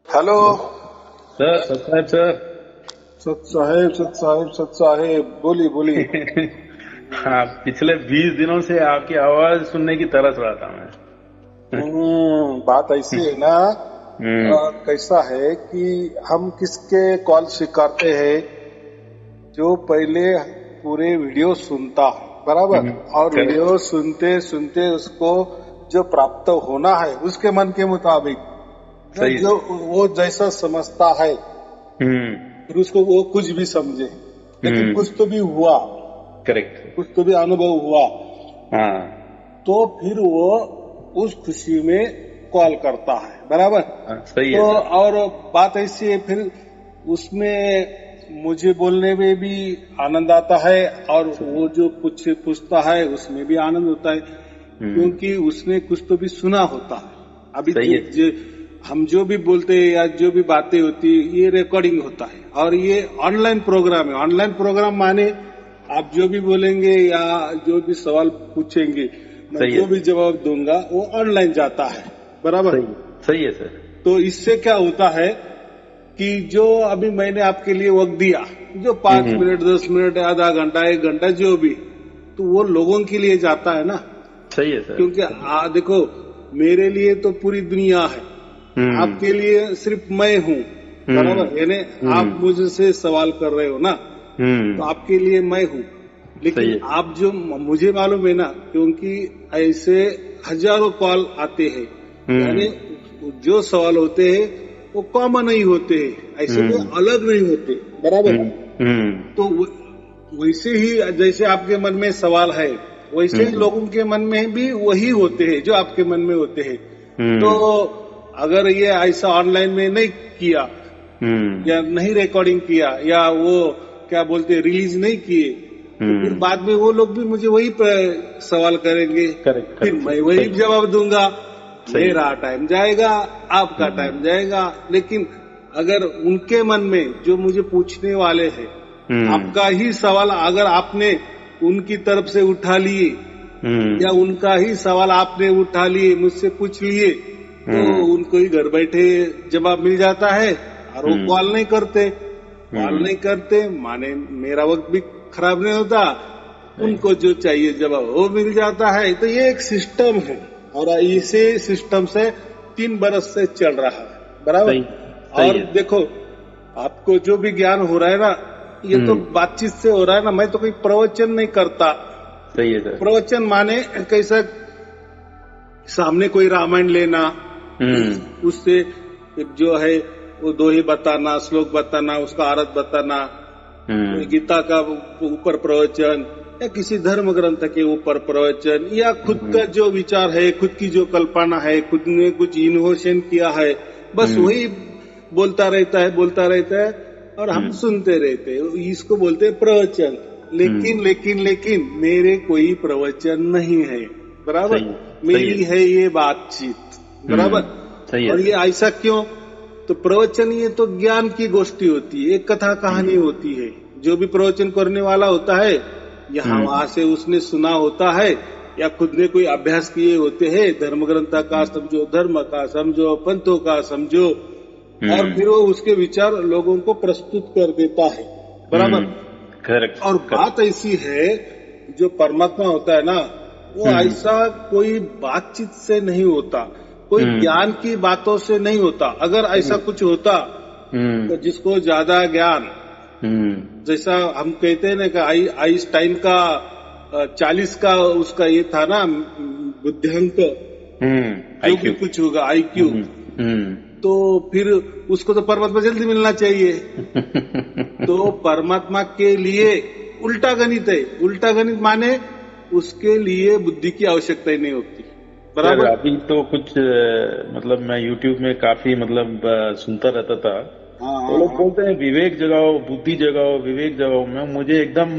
Hello sir sir sir सत साहेब बोली बोली। हाँ, पिछले 20 दिनों से आपकी आवाज सुनने की तरस रहा था मैं। बात ऐसी है ना। हम्म। कैसा है कि हम किसके कॉल स्वीकारते हैं जो पहले पूरे वीडियो सुनता है, बराबर। और करेक्ट। वीडियो सुनते सुनते उसको जो प्राप्त होना है उसके मन के मुताबिक सही जो है। वो जैसा समझता है, हम्म। फिर उसको वो कुछ भी समझे, लेकिन हम्म। कुछ तो भी हुआ, करेक्ट। कुछ तो भी अनुभव हुआ, हाँ। तो फिर वो उस खुशी में कॉल करता है, बराबर। हाँ, सही तो है सर। और बात ऐसी है, फिर उसमें मुझे बोलने में भी आनंद आता है और वो जो पूछता है उसमें भी आनंद होता है, हम्म। क्योंकि उसने कुछ तो भी सुना होता है। अभी सही है। हम जो भी बोलते हैं या जो भी बातें होती है ये रिकॉर्डिंग होता है, और ये ऑनलाइन प्रोग्राम है। ऑनलाइन प्रोग्राम माने आप जो भी बोलेंगे या जो भी सवाल पूछेंगे, मैं सही है। जो भी जवाब दूंगा वो ऑनलाइन जाता है, बराबर। सही। सही है सर। तो इससे क्या होता है कि जो अभी मैंने आपके लिए वक्त दिया, जो 5 मिनट 10 मिनट आधा घंटा 1 घंटा जो भी, तो वो लोगों के लिए जाता है ना। सही है सर। क्योंकि देखो, मेरे लिए तो पूरी दुनिया है, हम्म। आपके लिए सिर्फ मैं हूँ, हम्म। बराबर। यानी आप हम्म। मुझसे सवाल कर रहे हो ना, तो हम्म। आपके लिए मैं हूँ। सही लेकिन है। आप जो, मुझे मालूम है ना, क्योंकि ऐसे हजारों कॉल आते हैं, यानी हम्म। जो सवाल होते हैं वो कॉमन नहीं होते हैं, ऐसे कोई हम्म। अलग नहीं होते, बराबर। हम्म। हम्म। तो वैसे ही जैसे आपके मन में सवाल है, वैसे ही हम्म। लोगों के मन में भी वही होते हैं जो आपके मन में होते हैं। तो हम्म। अगर ये ऐसा ऑनलाइन में नहीं किया हम्म। या नहीं रिकॉर्डिंग किया या वो क्या बोलते रिलीज नहीं किए, तो फिर हम्म। बाद में वो लोग भी मुझे वही सवाल करेंगे, करेक्ट फिर करेक्ट। मैं वही सही। जवाब दूंगा। सही है। मेरा टाइम जाएगा, आपका हम्म। टाइम जाएगा। लेकिन अगर उनके मन में जो मुझे पूछने वाले हैं, हम्म। आपका ही सवाल अगर आपने उनकी तरफ से उठा लिए या हम्म। उनका ही सवाल आपने उठा लिए मुझसे पूछ लिए, तो हम्म। उनको ही घर बैठे जवाब मिल जाता है। और वो हम्म। कॉल नहीं करते, कॉल हम्म। नहीं करते माने मेरा वक्त भी खराब नहीं होता, सही। उनको जो चाहिए जवाब वो मिल जाता है। तो ये एक सिस्टम है, और इसी सिस्टम से 3 बरस से चल रहा है, बराबर। सही। सही और है। देखो, आपको जो भी ज्ञान हो रहा है ना, ये तो हम्म। बातचीत से हो रहा है ना। मैं तो कोई प्रवचन नहीं करता। सही है सर। प्रवचन माने कैसा, सामने कोई रामायण लेना, हम्म। उससे जो है वो दोहे बताना, श्लोक बताना, उसका अर्थ बताना, कोई हम्म। गीता का ऊपर प्रवचन या किसी धर्म ग्रंथ के ऊपर प्रवचन, या खुद हम्म। का जो विचार है, खुद की जो कल्पना है, खुद ने कुछ इनोवेशन किया है, बस हम्म। वही बोलता रहता है, बोलता रहता है, और हम हम्म। सुनते रहते हैं। इसको बोलते हैं प्रवचन। लेकिन हम्म। लेकिन लेकिन मेरे कोई प्रवचन नहीं है, बराबर। सही है। सही है। मेरी है ये बातचीत, बराबर। सही है और ये सर। ऐसा क्यों? तो प्रवचन ये तो ज्ञान की गोष्ठी होती है, एक कथा कहानी हम्म। होती है। जो भी प्रवचन करने वाला होता है, यहाँ हम्म। वहां से उसने सुना होता है या खुद ने कोई अभ्यास किए होते हैं, धर्म ग्रंथ का समझो, धर्म का समझो, पंथों का समझो, और हम्म। फिर वो उसके विचार लोगों को प्रस्तुत कर देता है, बराबर। हम्म। करेक्ट और बात करेक्ट। ऐसी है, जो परमात्मा होता है ना, वो हम्म। ऐसा कोई बातचीत से नहीं होता, कोई हम्म। ज्ञान की बातों से नहीं होता। अगर ऐसा हम्म। कुछ होता हम्म। तो जिसको ज्यादा ज्ञान, हम्म। जैसा हम कहते हैं ना कि आइंस्टाइन का 40 का उसका ये था ना, बुद्धिअंक, जो भी आईक्यू। कुछ होगा आईक्यू, हम्म। हम्म। तो फिर उसको तो परमात्मा जल्दी मिलना चाहिए। तो परमात्मा के लिए उल्टा गणित है। उल्टा गणित माने उसके लिए बुद्धि की आवश्यकता ही नहीं होती, सर बराबर। अभी तो कुछ मतलब मैं YouTube में काफी मतलब सुनता रहता था। हाँ वो हाँ लोग हाँ। बोलते हैं विवेक जगाओ, बुद्धि जगाओ, विवेक जगाओ। मैं मुझे एकदम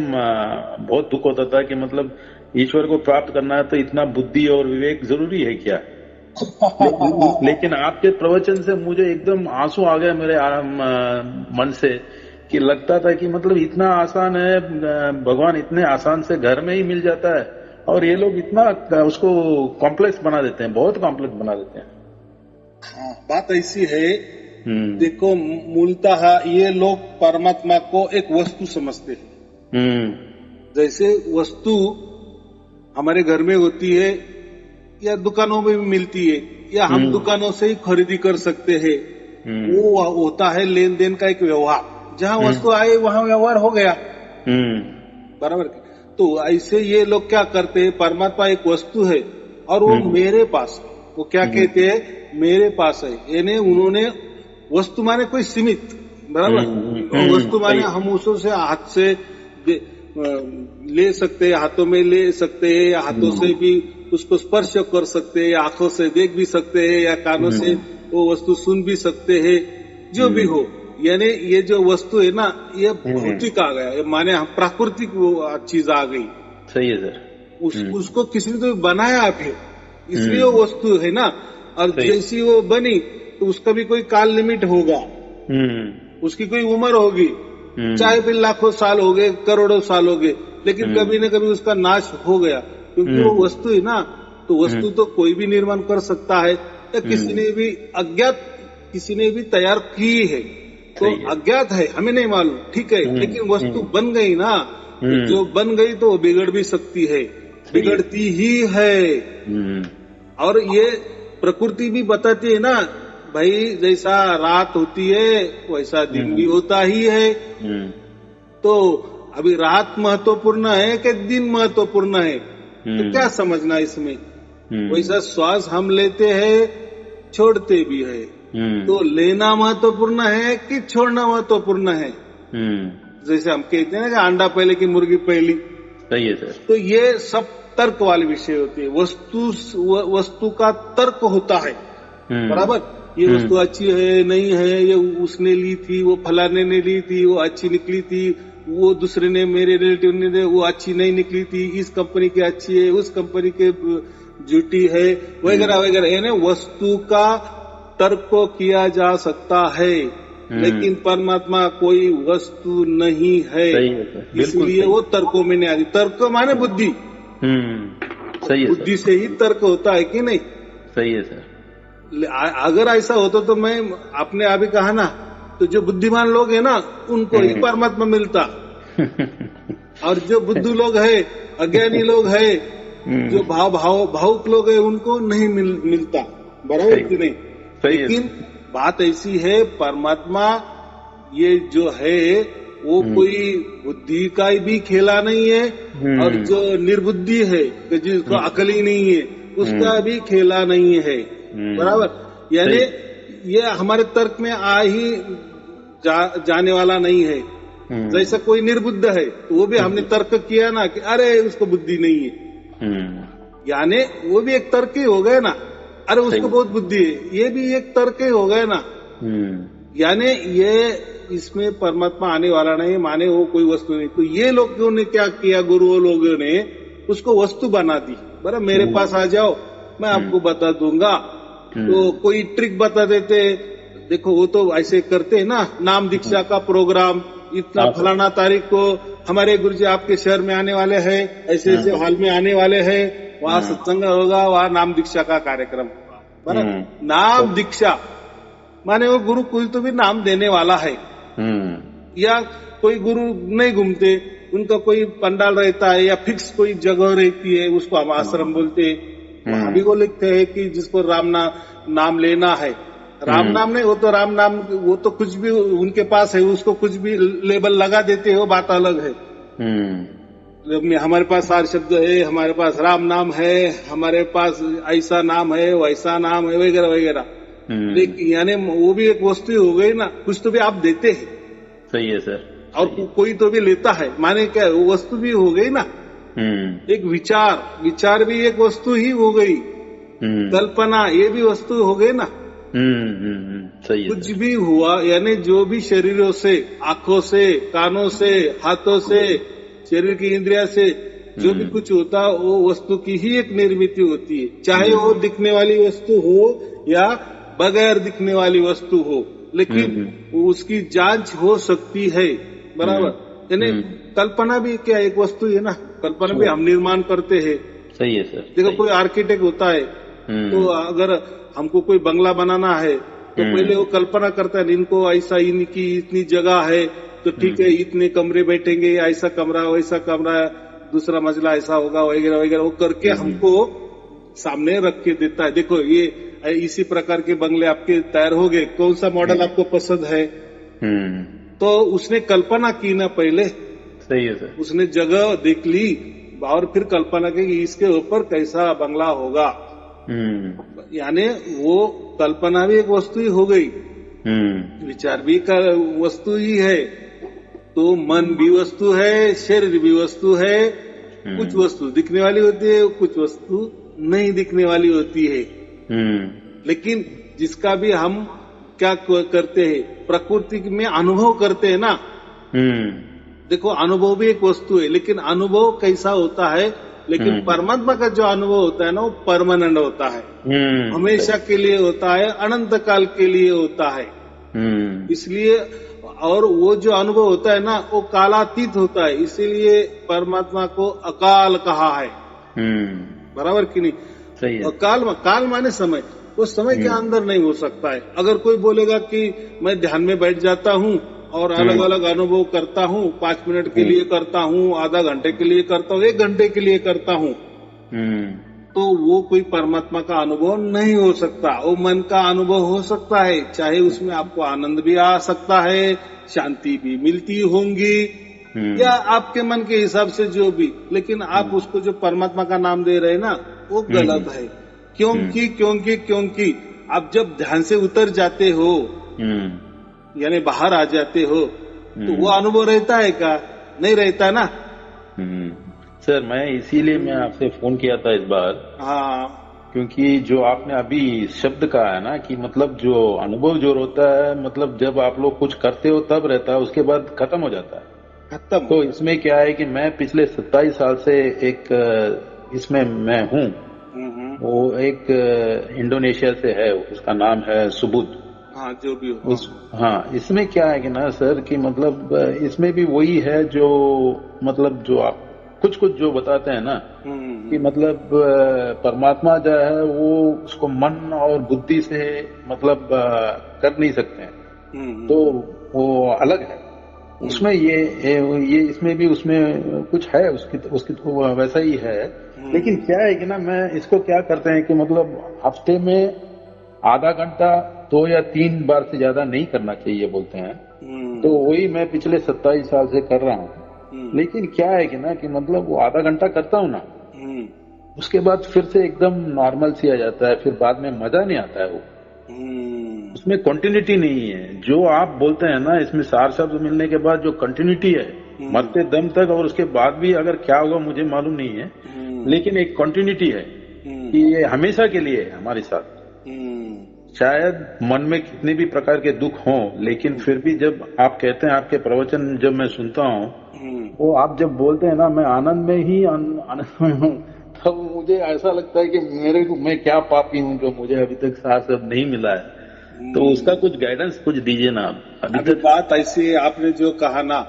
बहुत दुख होता था कि मतलब ईश्वर को प्राप्त करना है तो इतना बुद्धि और विवेक जरूरी है क्या? लेकिन आपके प्रवचन से मुझे एकदम आंसू आ गया मेरे मन से, कि लगता था कि मतलब इतना आसान है, भगवान इतने आसान से घर में ही मिल जाता है, और ये लोग इतना उसको कॉम्प्लेक्स बना देते हैं, बहुत कॉम्प्लेक्स बना देते हैं। बात ऐसी है देखो मूलतः ये लोग परमात्मा को एक वस्तु समझते हैं। जैसे वस्तु हमारे घर में होती है या दुकानों में भी मिलती है या हम दुकानों से ही खरीदी कर सकते हैं, वो होता है लेन देन का एक व्यवहार। जहाँ वस्तु आए वहाँ व्यवहार हो गया, बराबर। तो ऐसे ये लोग क्या करते हैं, परमात्मा एक वस्तु है और वो मेरे पास, वो क्या कहते हैं, मेरे पास है, यानी उन्होंने वस्तु माने कोई सीमित, बराबर। वस्तु माने हम उससे हाथ से ले सकते हैं, हाथों में ले सकते हैं, या हाथों से भी उसको स्पर्श कर सकते हैं, या आंखों से देख भी सकते हैं, या कानों से वो वस्तु सुन भी सकते हैं, जो भी हो। यानी ये जो वस्तु है ना, ये भौतिक आ गया, ये माने प्राकृतिक चीज आ गई। सही है सर। उसको किसी ने तो बनाया फिर, इसलिए वो वस्तु है ना। और जैसी वो बनी तो उसका भी कोई काल लिमिट होगा, उसकी कोई उम्र होगी, चाहे फिर लाखों साल हो गए, करोड़ों साल हो गए, लेकिन कभी न कभी उसका नाश हो गया, क्योंकि वो वस्तु है ना। तो वस्तु तो कोई भी निर्माण कर सकता है, या किसी ने भी अज्ञात किसी ने भी तैयार की है, तो अज्ञात है, हमें नहीं मालूम, ठीक है, लेकिन वस्तु बन गई ना। तो जो बन गई तो बिगड़ भी सकती है, बिगड़ती ही है। और ये प्रकृति भी बताती है ना भाई, जैसा रात होती है वैसा दिन भी होता ही है। तो अभी रात महत्वपूर्ण है कि दिन महत्वपूर्ण है, तो क्या समझना इसमें। वैसा श्वास हम लेते हैं, छोड़ते भी है, तो लेना महत्वपूर्ण है कि छोड़ना महत्वपूर्ण है। जैसे हम कहते हैं ना कि अंडा पहले की मुर्गी पहली। सही है सर। तो ये सब तर्क वाले विषय होते हैं। वस्तु का तर्क होता है, बराबर। ये वस्तु अच्छी है नहीं है, ये उसने ली थी, वो फलाने ने ली थी, वो अच्छी निकली थी, वो दूसरे ने, मेरे रिलेटिव ने दे, वो अच्छी नहीं निकली थी, इस कंपनी की अच्छी है, उस कंपनी के झूठी है, वगैरह वगैरह। यानी वस्तु का तर्क किया जा सकता है, लेकिन परमात्मा कोई वस्तु नहीं है, इसलिए वो तर्कों में नहीं आती। तर्क माने बुद्धि, सही है, बुद्धि से ही तर्क होता है कि नहीं। सही है सर। अगर ऐसा होता तो मैं आपने अभी कहा ना, तो जो बुद्धिमान लोग हैं ना उनको ही परमात्मा मिलता, और जो बुद्धू लोग है, अज्ञानी लोग है, जो भावुक लोग है, उनको नहीं मिलता, बराबर कि नहीं। लेकिन बात ऐसी है, परमात्मा ये जो है वो कोई बुद्धि का भी खेला नहीं है, और जो निर्बुद्धि है, जिसको अकल ही नहीं है, उसका भी खेला नहीं है, बराबर। यानी ये हमारे तर्क में आ ही जाने वाला नहीं है। जैसा कोई निर्बुद्ध है तो वो भी हमने तर्क किया ना कि अरे उसको बुद्धि नहीं है, यानी वो भी एक तर्क ही हो गए ना। अरे उसको बहुत बुद्धि है, ये भी एक तर्क ही हो गए ना। यानी ये इसमें परमात्मा आने वाला नहीं, माने वो कोई वस्तु नहीं। तो ये लोगों ने क्या किया, गुरुओं लोगों ने उसको वस्तु बना दी। बराबर, मेरे पास आ जाओ, मैं आपको बता दूंगा। तो कोई ट्रिक बता देते, देखो वो तो ऐसे करते हैं ना, नाम दीक्षा का प्रोग्राम, इतना फलाना तारीख को हमारे गुरुजी आपके शहर में आने वाले हैं, ऐसे ऐसे हॉल में आने वाले हैं, वहाँ सत्संग होगा, वहाँ नाम दीक्षा का कार्यक्रम होगा। बराबर, नाम दीक्षा माने वो गुरु कोई तो भी नाम देने वाला है। या कोई गुरु नहीं घूमते, उनका कोई पंडाल रहता है या फिक्स कोई जगह रहती है, उसको हम आश्रम बोलते हैं। वहां भी वो लिखते हैं कि जिसको राम नाम लेना है, राम नाम नहीं, वो तो राम नाम, वो तो कुछ भी उनके पास है, उसको कुछ भी लेबल लगा देते हो, बात अलग है। हमारे पास 4 शब्द है, हमारे पास राम नाम है, हमारे पास ऐसा नाम है, वैसा नाम है, वगैरह वगैरह। लेकिन यानी वो भी एक वस्तु हो गई ना, कुछ तो भी आप देते हैं। सही है सर। और कोई तो भी लेता है, माने क्या, वो वस्तु भी हो गई ना। एक विचार भी एक वस्तु ही हो गई। कल्पना ये भी वस्तु हो गई ना। सही है। कुछ भी हुआ, यानी जो भी शरीरों से, आंखों से, कानों से, हाथों से, शरीर की इंद्रिया से जो भी कुछ होता, वो वस्तु की ही एक निर्मित होती है। चाहे वो दिखने वाली वस्तु हो या बगैर दिखने वाली वस्तु हो, लेकिन उसकी जांच हो सकती है, बराबर। यानी कल्पना भी क्या एक वस्तु है ना, कल्पना भी हम निर्माण करते हैं। सही है सर। देखो कोई आर्किटेक्ट होता है, तो अगर हमको कोई बंगला बनाना है तो पहले वो कल्पना करता है इनको ऐसा, इनकी इतनी जगह है तो ठीक है, इतने कमरे बैठेंगे, ऐसा कमरा वैसा कमरा, दूसरा मंजिला ऐसा होगा वगैरह वगैरह, वो करके हमको सामने रख के देता है। देखो ये इसी प्रकार के बंगले आपके तैयार हो गए, कौन सा मॉडल आपको पसंद है। तो उसने कल्पना की ना पहले, सही है सर, उसने जगह देख ली और फिर कल्पना की कि इसके ऊपर कैसा बंगला होगा। यानी वो कल्पना भी एक वस्तु ही हो गई, विचार भी का वस्तु ही है। तो मन भी वस्तु है, शरीर भी वस्तु है। कुछ वस्तु दिखने वाली होती है, कुछ वस्तु नहीं दिखने वाली होती है। लेकिन जिसका भी हम क्या करते हैं, प्रकृति में अनुभव करते हैं ना। देखो अनुभव भी एक वस्तु है, लेकिन अनुभव कैसा होता है, लेकिन परमात्मा का जो अनुभव होता है ना, वो परमानेंट होता है, हमेशा के लिए होता है, अनंत काल के लिए होता है। इसलिए और वो जो अनुभव होता है ना, वो कालातीत होता है, इसीलिए परमात्मा को अकाल कहा है। बराबर कि नहीं? सही है। और काल माने समय, वो समय के अंदर नहीं हो सकता है। अगर कोई बोलेगा कि मैं ध्यान में बैठ जाता हूँ और अलग अलग अनुभव करता हूँ, 5 मिनट के लिए करता हूँ, आधा घंटे के लिए करता हूँ, 1 घंटे के लिए करता हूँ, तो वो कोई परमात्मा का अनुभव नहीं हो सकता। वो मन का अनुभव हो सकता है, चाहे उसमें आपको आनंद भी आ सकता है, शांति भी मिलती होंगी, या आपके मन के हिसाब से जो भी, लेकिन आप उसको जो परमात्मा का नाम दे रहे हैं ना, वो गलत है। क्योंकि आप जब ध्यान से उतर जाते हो, यानी बाहर आ जाते हो, तो वो अनुभव रहता है क्या? नहीं रहता ना। सर मैं इसीलिए मैं आपसे फोन किया था इस बार। हाँ, क्योंकि जो आपने अभी शब्द कहा है ना कि मतलब जो अनुभव जो होता है, मतलब जब आप लोग कुछ करते हो तब रहता है, उसके बाद खत्म हो जाता है। खत्म। तो इसमें क्या है कि मैं पिछले 27 साल से एक इसमें मैं हूँ। वो एक इंडोनेशिया से है, उसका नाम है सुबुद। हाँ, जो भी हो। हाँ, इसमें क्या है कि ना सर कि मतलब इसमें भी वही है जो मतलब जो आप कुछ जो बताते हैं ना कि मतलब परमात्मा जो है वो उसको मन और बुद्धि से मतलब कर नहीं सकते हैं, तो वो अलग है। उसमें ये इसमें भी उसमें कुछ है, उसकी तो वैसा ही है। लेकिन क्या है कि ना मैं इसको क्या करते हैं कि मतलब हफ्ते में आधा घंटा 2 या 3 बार से ज्यादा नहीं करना चाहिए बोलते हैं। तो वही मैं पिछले 27 साल से कर रहा हूँ। लेकिन क्या है कि ना कि मतलब वो आधा घंटा करता हूँ ना, उसके बाद फिर से एकदम नॉर्मल सी आ जाता है, फिर बाद में मजा नहीं आता है। वो उसमें कंटिन्यूटी नहीं है। जो आप बोलते हैं ना, इसमें सार शब्द मिलने के बाद जो कंटिन्यूटी है मरते दम तक, और उसके बाद भी अगर क्या होगा मुझे मालूम नहीं है, लेकिन एक कंटिन्यूटी है कि ये हमेशा के लिए है हमारे साथ। शायद मन में कितने भी प्रकार के दुख हों, लेकिन फिर भी जब आप कहते हैं, आपके प्रवचन जब मैं सुनता हूँ, वो आप जब बोलते हैं ना, मैं आनंद में ही आनंद में हूँ, तब मुझे ऐसा लगता है कि मैं क्या पापी हूँ जो मुझे अभी तक सार शब्द नहीं मिला है। तो उसका कुछ गाइडेंस कुछ दीजिए ना आप। अभी तक बात ऐसी आपने जो कहा ना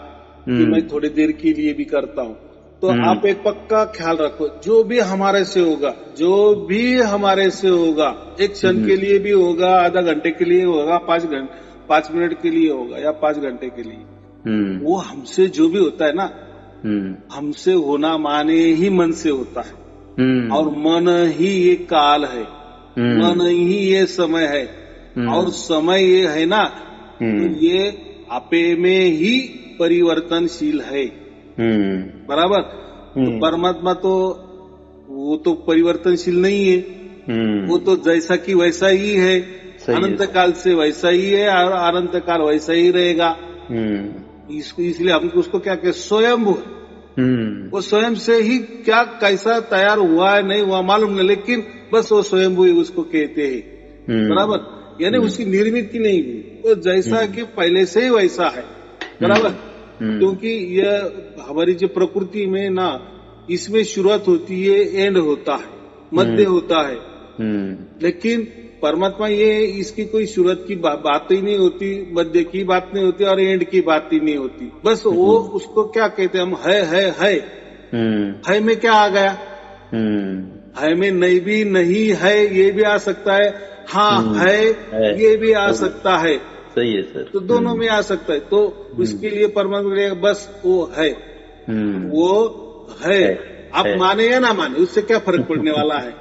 कि मैं थोड़ी देर के लिए भी करता हूँ, तो आप एक पक्का ख्याल रखो, जो भी हमारे से होगा, एक क्षण के लिए भी होगा, आधा घंटे के लिए होगा, 5 मिनट के लिए होगा, या 5 घंटे के लिए, वो हमसे जो भी होता है ना, हमसे होना माने ही मन से होता है। और मन ही ये काल है, मन ही ये समय है, और समय ये है ना, तो ये आपे में ही परिवर्तनशील है। बराबर। तो परमात्मा तो वो तो परिवर्तनशील नहीं है, वो तो जैसा कि वैसा ही है, अनंत काल से वैसा ही है, और अनंत काल वैसा ही रहेगा। इसलिए हम उसको क्या कहते, स्वयं। वो स्वयं से ही क्या कैसा तैयार हुआ है नहीं हुआ मालूम नहीं, लेकिन बस वो स्वयं उसको कहते हैं। बराबर। यानी उसकी निर्मित नहीं हुई, वो जैसा कि पहले से ही वैसा है। बराबर। क्योंकि यह हमारी जो प्रकृति में ना, इसमें शुरुआत होती है, एंड होता है, मध्य होता है। लेकिन परमात्मा ये इसकी कोई शुरुआत की बात ही नहीं होती, मध्य की बात नहीं होती, और एंड की बात ही नहीं होती। बस वो उसको क्या कहते हैं हम, है में क्या आ गया, है में नहीं भी नहीं है, ये भी आ सकता है, हाँ है, ये भी आ सकता है। सही है सर। तो दोनों में आ सकता है। तो उसके लिए परमात्मा बस वो है, वो है। आप माने या ना माने, उससे क्या फर्क पड़ने वाला है।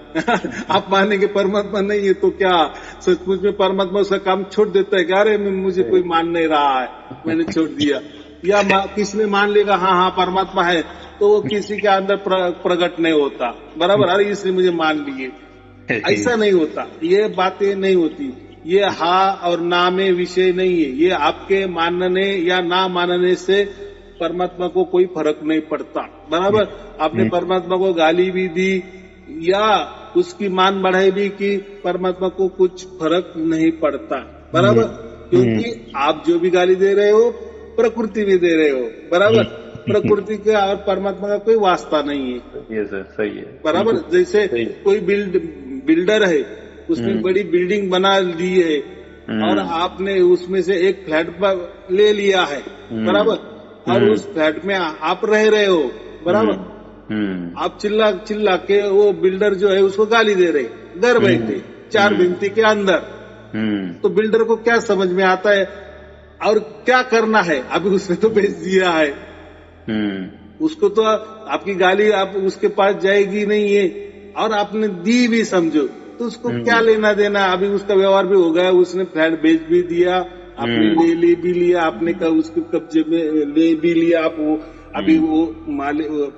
आप मानेंगे परमात्मा नहीं है तो क्या सचमुच में परमात्मा उसका काम छोड़ देता है? क्या अरे मुझे कोई मान नहीं रहा है, मैंने छोड़ दिया। या किसने मान लेगा हाँ हाँ परमात्मा है, तो वो किसी के अंदर प्रकट नहीं होता, बराबर। अरे इसने मुझे मान लिए, ऐसा नहीं होता। ये बातें नहीं होती। ये हाँ और ना में विषय नहीं है। ये आपके मानने या ना मानने से परमात्मा को कोई फर्क नहीं पड़ता, बराबर। आपने परमात्मा को गाली भी दी या उसकी मान बढ़ाई भी की, परमात्मा को कुछ फर्क नहीं पड़ता, बराबर। क्योंकि आप जो भी गाली दे रहे हो प्रकृति भी दे रहे हो, बराबर। प्रकृति का और परमात्मा का कोई वास्ता नहीं है। ये सर सही है, बराबर। जैसे कोई बिल्डर है, उसने बड़ी बिल्डिंग बना ली है और आपने उसमें से एक फ्लैट ले लिया है, बराबर। और उस फ्लैट में आप रह रहे हो, बराबर। आप चिल्ला के वो बिल्डर जो है उसको गाली दे रहे, घर बैठे चार भिंती के अंदर। तो बिल्डर को क्या समझ में आता है और क्या करना है? अभी उसने तो बेच दिया है, उसको तो आपकी गाली आप उसके पास जाएगी नहीं है। और आपने दी भी समझो तो उसको क्या लेना देना? अभी उसका व्यवहार भी हो गया, उसने फ्लैट बेच भी दिया, आपने ले भी लिया, आपने उसके कब्जे में ले भी लिया, आप वो अभी वो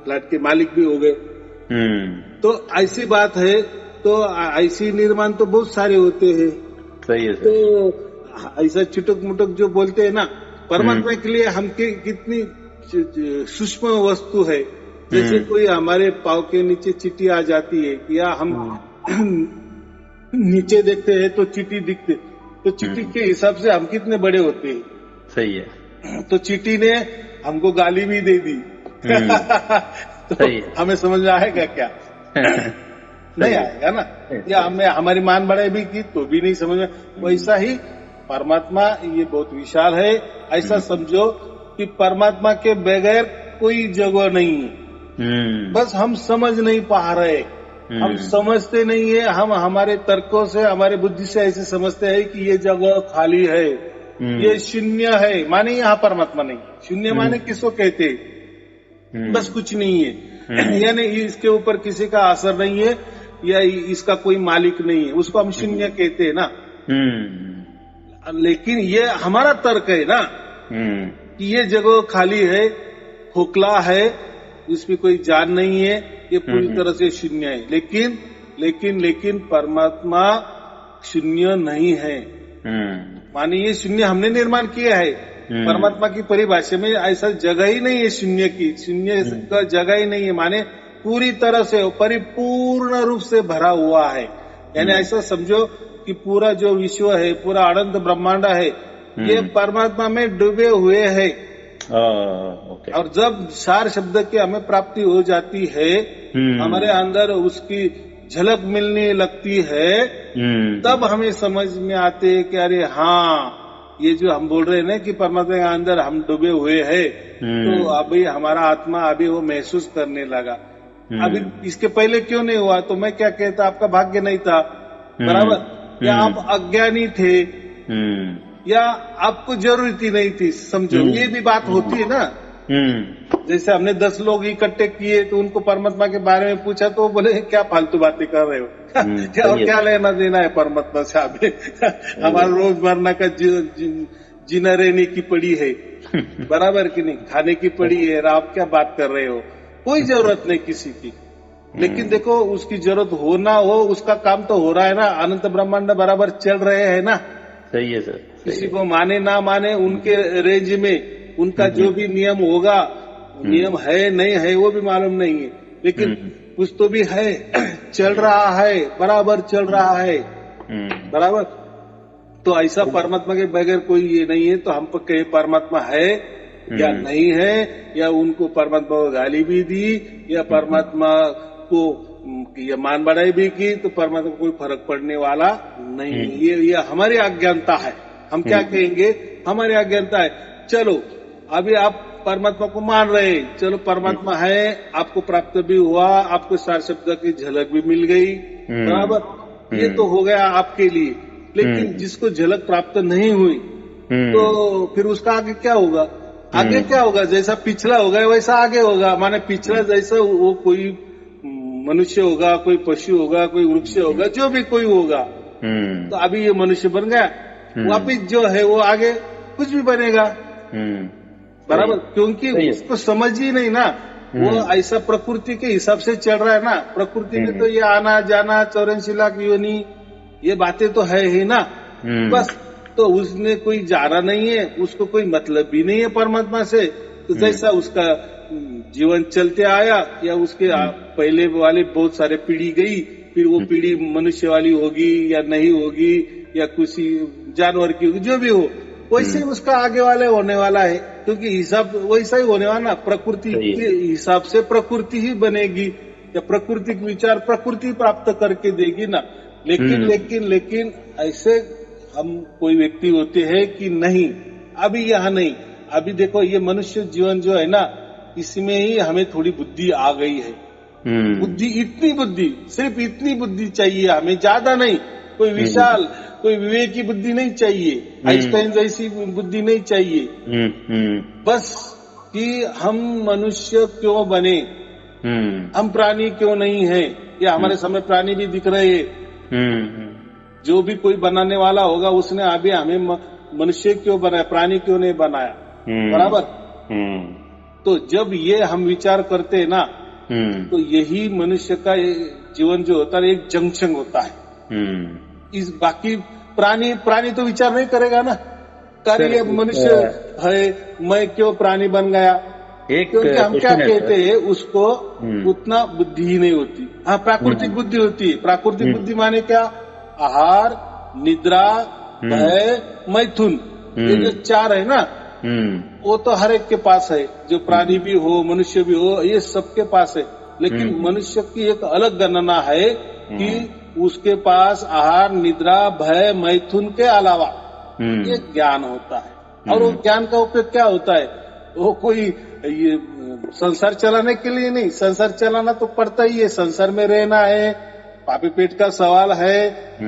फ्लैट के मालिक भी हो गए। तो ऐसी बात है। तो ऐसी निर्माण तो बहुत सारे होते हैं। सही है। तो ऐसा चुटक मुटक जो बोलते हैं ना, परमात्मा के लिए हम कितनी सूक्ष्म वस्तु है। जैसे कोई हमारे पाँव के नीचे चींटी आ जाती है या हम नीचे देखते हैं तो चींटी दिखते, तो चींटी के हिसाब से हम कितने बड़े होते हैं। सही है। तो चींटी ने हमको गाली भी दे दी तो हमें समझ में आएगा क्या? नहीं आएगा ना। या हमें हमारी मान बढ़ाई भी की तो भी नहीं समझ में। वैसा ही परमात्मा ये बहुत विशाल है। ऐसा समझो कि परमात्मा के बगैर कोई जगह नहीं है, बस हम समझ नहीं पा रहे, हम समझते नहीं है। हम हमारे तर्कों से, हमारे बुद्धि से ऐसे समझते हैं कि ये जगह खाली है, ये शून्य है, माने यहाँ परमात्मा नहीं। शून्य माने किसको कहते हैं? बस कुछ नहीं है, यानी इसके ऊपर किसी का असर नहीं है या इसका कोई मालिक नहीं है, उसको हम शून्य कहते हैं ना। लेकिन ये हमारा तर्क है ना कि ये जगह खाली है, खोखला है, इसमें कोई जान नहीं है, ये पूरी तरह से शून्य है। लेकिन परमात्मा शून्य नहीं है। माने ये शून्य हमने निर्माण किया है। परमात्मा की परिभाषा में ऐसा जगह ही नहीं है शून्य की। शून्य का जगह ही नहीं है, माने पूरी तरह से परिपूर्ण रूप से भरा हुआ है। यानी ऐसा समझो कि पूरा जो विश्व है, पूरा अनंत ब्रह्मांड है, ये परमात्मा में डूबे हुए है। और जब सार शब्द की हमें प्राप्ति हो जाती है, हमारे अंदर उसकी झलक मिलने लगती है, तब हमें समझ में आते हैं कि अरे हाँ, ये जो हम बोल रहे हैं ना कि परमात्मा के अंदर हम डूबे हुए हैं, तो अभी हमारा आत्मा अभी वो महसूस करने लगा। अभी इसके पहले क्यों नहीं हुआ? तो मैं क्या कहता, आपका भाग्य नहीं था, बराबर। या आप अज्ञानी थे या आपको जरूरत ही नहीं थी, समझो। ये भी बात होती है ना। जैसे हमने 10 लोग इकट्ठे किए तो उनको परमात्मा के बारे में पूछा तो बोले क्या फालतू बातें कर रहे हो और क्या लेना देना है परमात्मा से? अभी हमारा रोजमर्रा का जीना रहने की पड़ी है, बराबर कि नहीं? खाने की पड़ी है, आप क्या बात कर रहे हो? कोई जरूरत नहीं किसी की। लेकिन देखो, उसकी जरूरत हो ना हो, उसका काम तो हो रहा है ना। अनंत ब्रह्मांड बराबर चल रहे हैं ना। सही है सर। किसी को माने ना माने, उनके रेंज में उनका जो भी नियम होगा, नियम है नहीं है वो भी मालूम नहीं है, लेकिन कुछ तो भी है, चल रहा है, बराबर चल रहा है, बराबर। तो ऐसा परमात्मा के बगैर कोई ये नहीं है। तो हम पर कहे परमात्मा है या नहीं है, या उनको परमात्मा को गाली भी दी या परमात्मा को ये मान बढ़ाई भी की, तो परमात्मा को कोई फर्क पड़ने वाला नहीं है। ये हमारी अज्ञानता है। हम क्या कहेंगे? हमारी अज्ञानता है। चलो, अभी आप परमात्मा को मान रहे, चलो परमात्मा है, आपको प्राप्त भी हुआ, आपको सार शब्द की झलक भी मिल गई, बराबर। ये तो हो गया आपके लिए, लेकिन जिसको झलक प्राप्त नहीं हुई तो फिर उसका आगे क्या होगा? आगे क्या होगा? जैसा पिछला होगा वैसा आगे होगा। माने पिछला जैसा वो कोई मनुष्य होगा, कोई पशु होगा, कोई वृक्ष होगा, जो भी कोई होगा, तो अभी ये मनुष्य बन गया, वापिस जो है वो आगे कुछ भी बनेगा। बराबर, क्योंकि उसको समझ ही नहीं ना, वो ऐसा प्रकृति के हिसाब से चल रहा है ना। प्रकृति में तो ये आना जाना 84 लाख योनि ये बातें तो है ही ना, बस। तो उसने कोई जाना नहीं है, उसको कोई मतलब भी नहीं है परमात्मा से। तो जैसा उसका जीवन चलते आया, या उसके पहले वाले बहुत सारे पीढ़ी गई, फिर वो पीढ़ी मनुष्य वाली होगी या नहीं होगी, या किसी जानवर की होगी, जो भी हो, वैसे उसका आगे वाले होने वाला है। क्योंकि हिसाब वैसा ही होने वाला ना, प्रकृति के हिसाब से प्रकृति ही बनेगी, या प्रकृति के विचार प्रकृति प्राप्त करके देगी ना। लेकिन ऐसे हम कोई व्यक्ति होते हैं कि नहीं, अभी यहाँ नहीं। अभी देखो ये मनुष्य जीवन जो है ना, इसमें ही हमें थोड़ी बुद्धि आ गई है। बुद्धि, इतनी बुद्धि, सिर्फ इतनी बुद्धि चाहिए हमें, ज्यादा नहीं। कोई विशाल, कोई विवेक की बुद्धि नहीं चाहिए, आइंस्टाइन जैसी बुद्धि नहीं चाहिए। बस कि हम मनुष्य क्यों बने, हम प्राणी क्यों नहीं है, या हमारे सामने प्राणी भी दिख रहे हैं। जो भी कोई बनाने वाला होगा उसने अभी हमें मनुष्य क्यों बनाया, प्राणी क्यों नहीं बनाया, बराबर। तो जब ये हम विचार करते हैं ना, तो यही मनुष्य का जीवन जो होता है एक जंक्शन होता है। इस बाकी प्राणी तो विचार नहीं करेगा ना, कार्य मनुष्य है, मैं क्यों प्राणी बन गया, क्योंकि हम क्या कहते हैं उसको उतना बुद्धि ही नहीं होती। हाँ, प्राकृतिक बुद्धि होती है। प्राकृतिक बुद्धि माने क्या? आहार, निद्रा, भय, मैथुन, ये जो चार है ना, वो तो हर एक के पास है। जो प्राणी भी हो, मनुष्य भी हो, ये सबके पास है। लेकिन मनुष्य की एक अलग गणना है कि उसके पास आहार, निद्रा, भय, मैथुन के अलावा ये ज्ञान होता है। और वो ज्ञान का उपयोग क्या होता है? वो कोई ये संसार चलाने के लिए नहीं, संसार चलाना तो पड़ता ही है, संसार में रहना है, पापी पेट का सवाल है,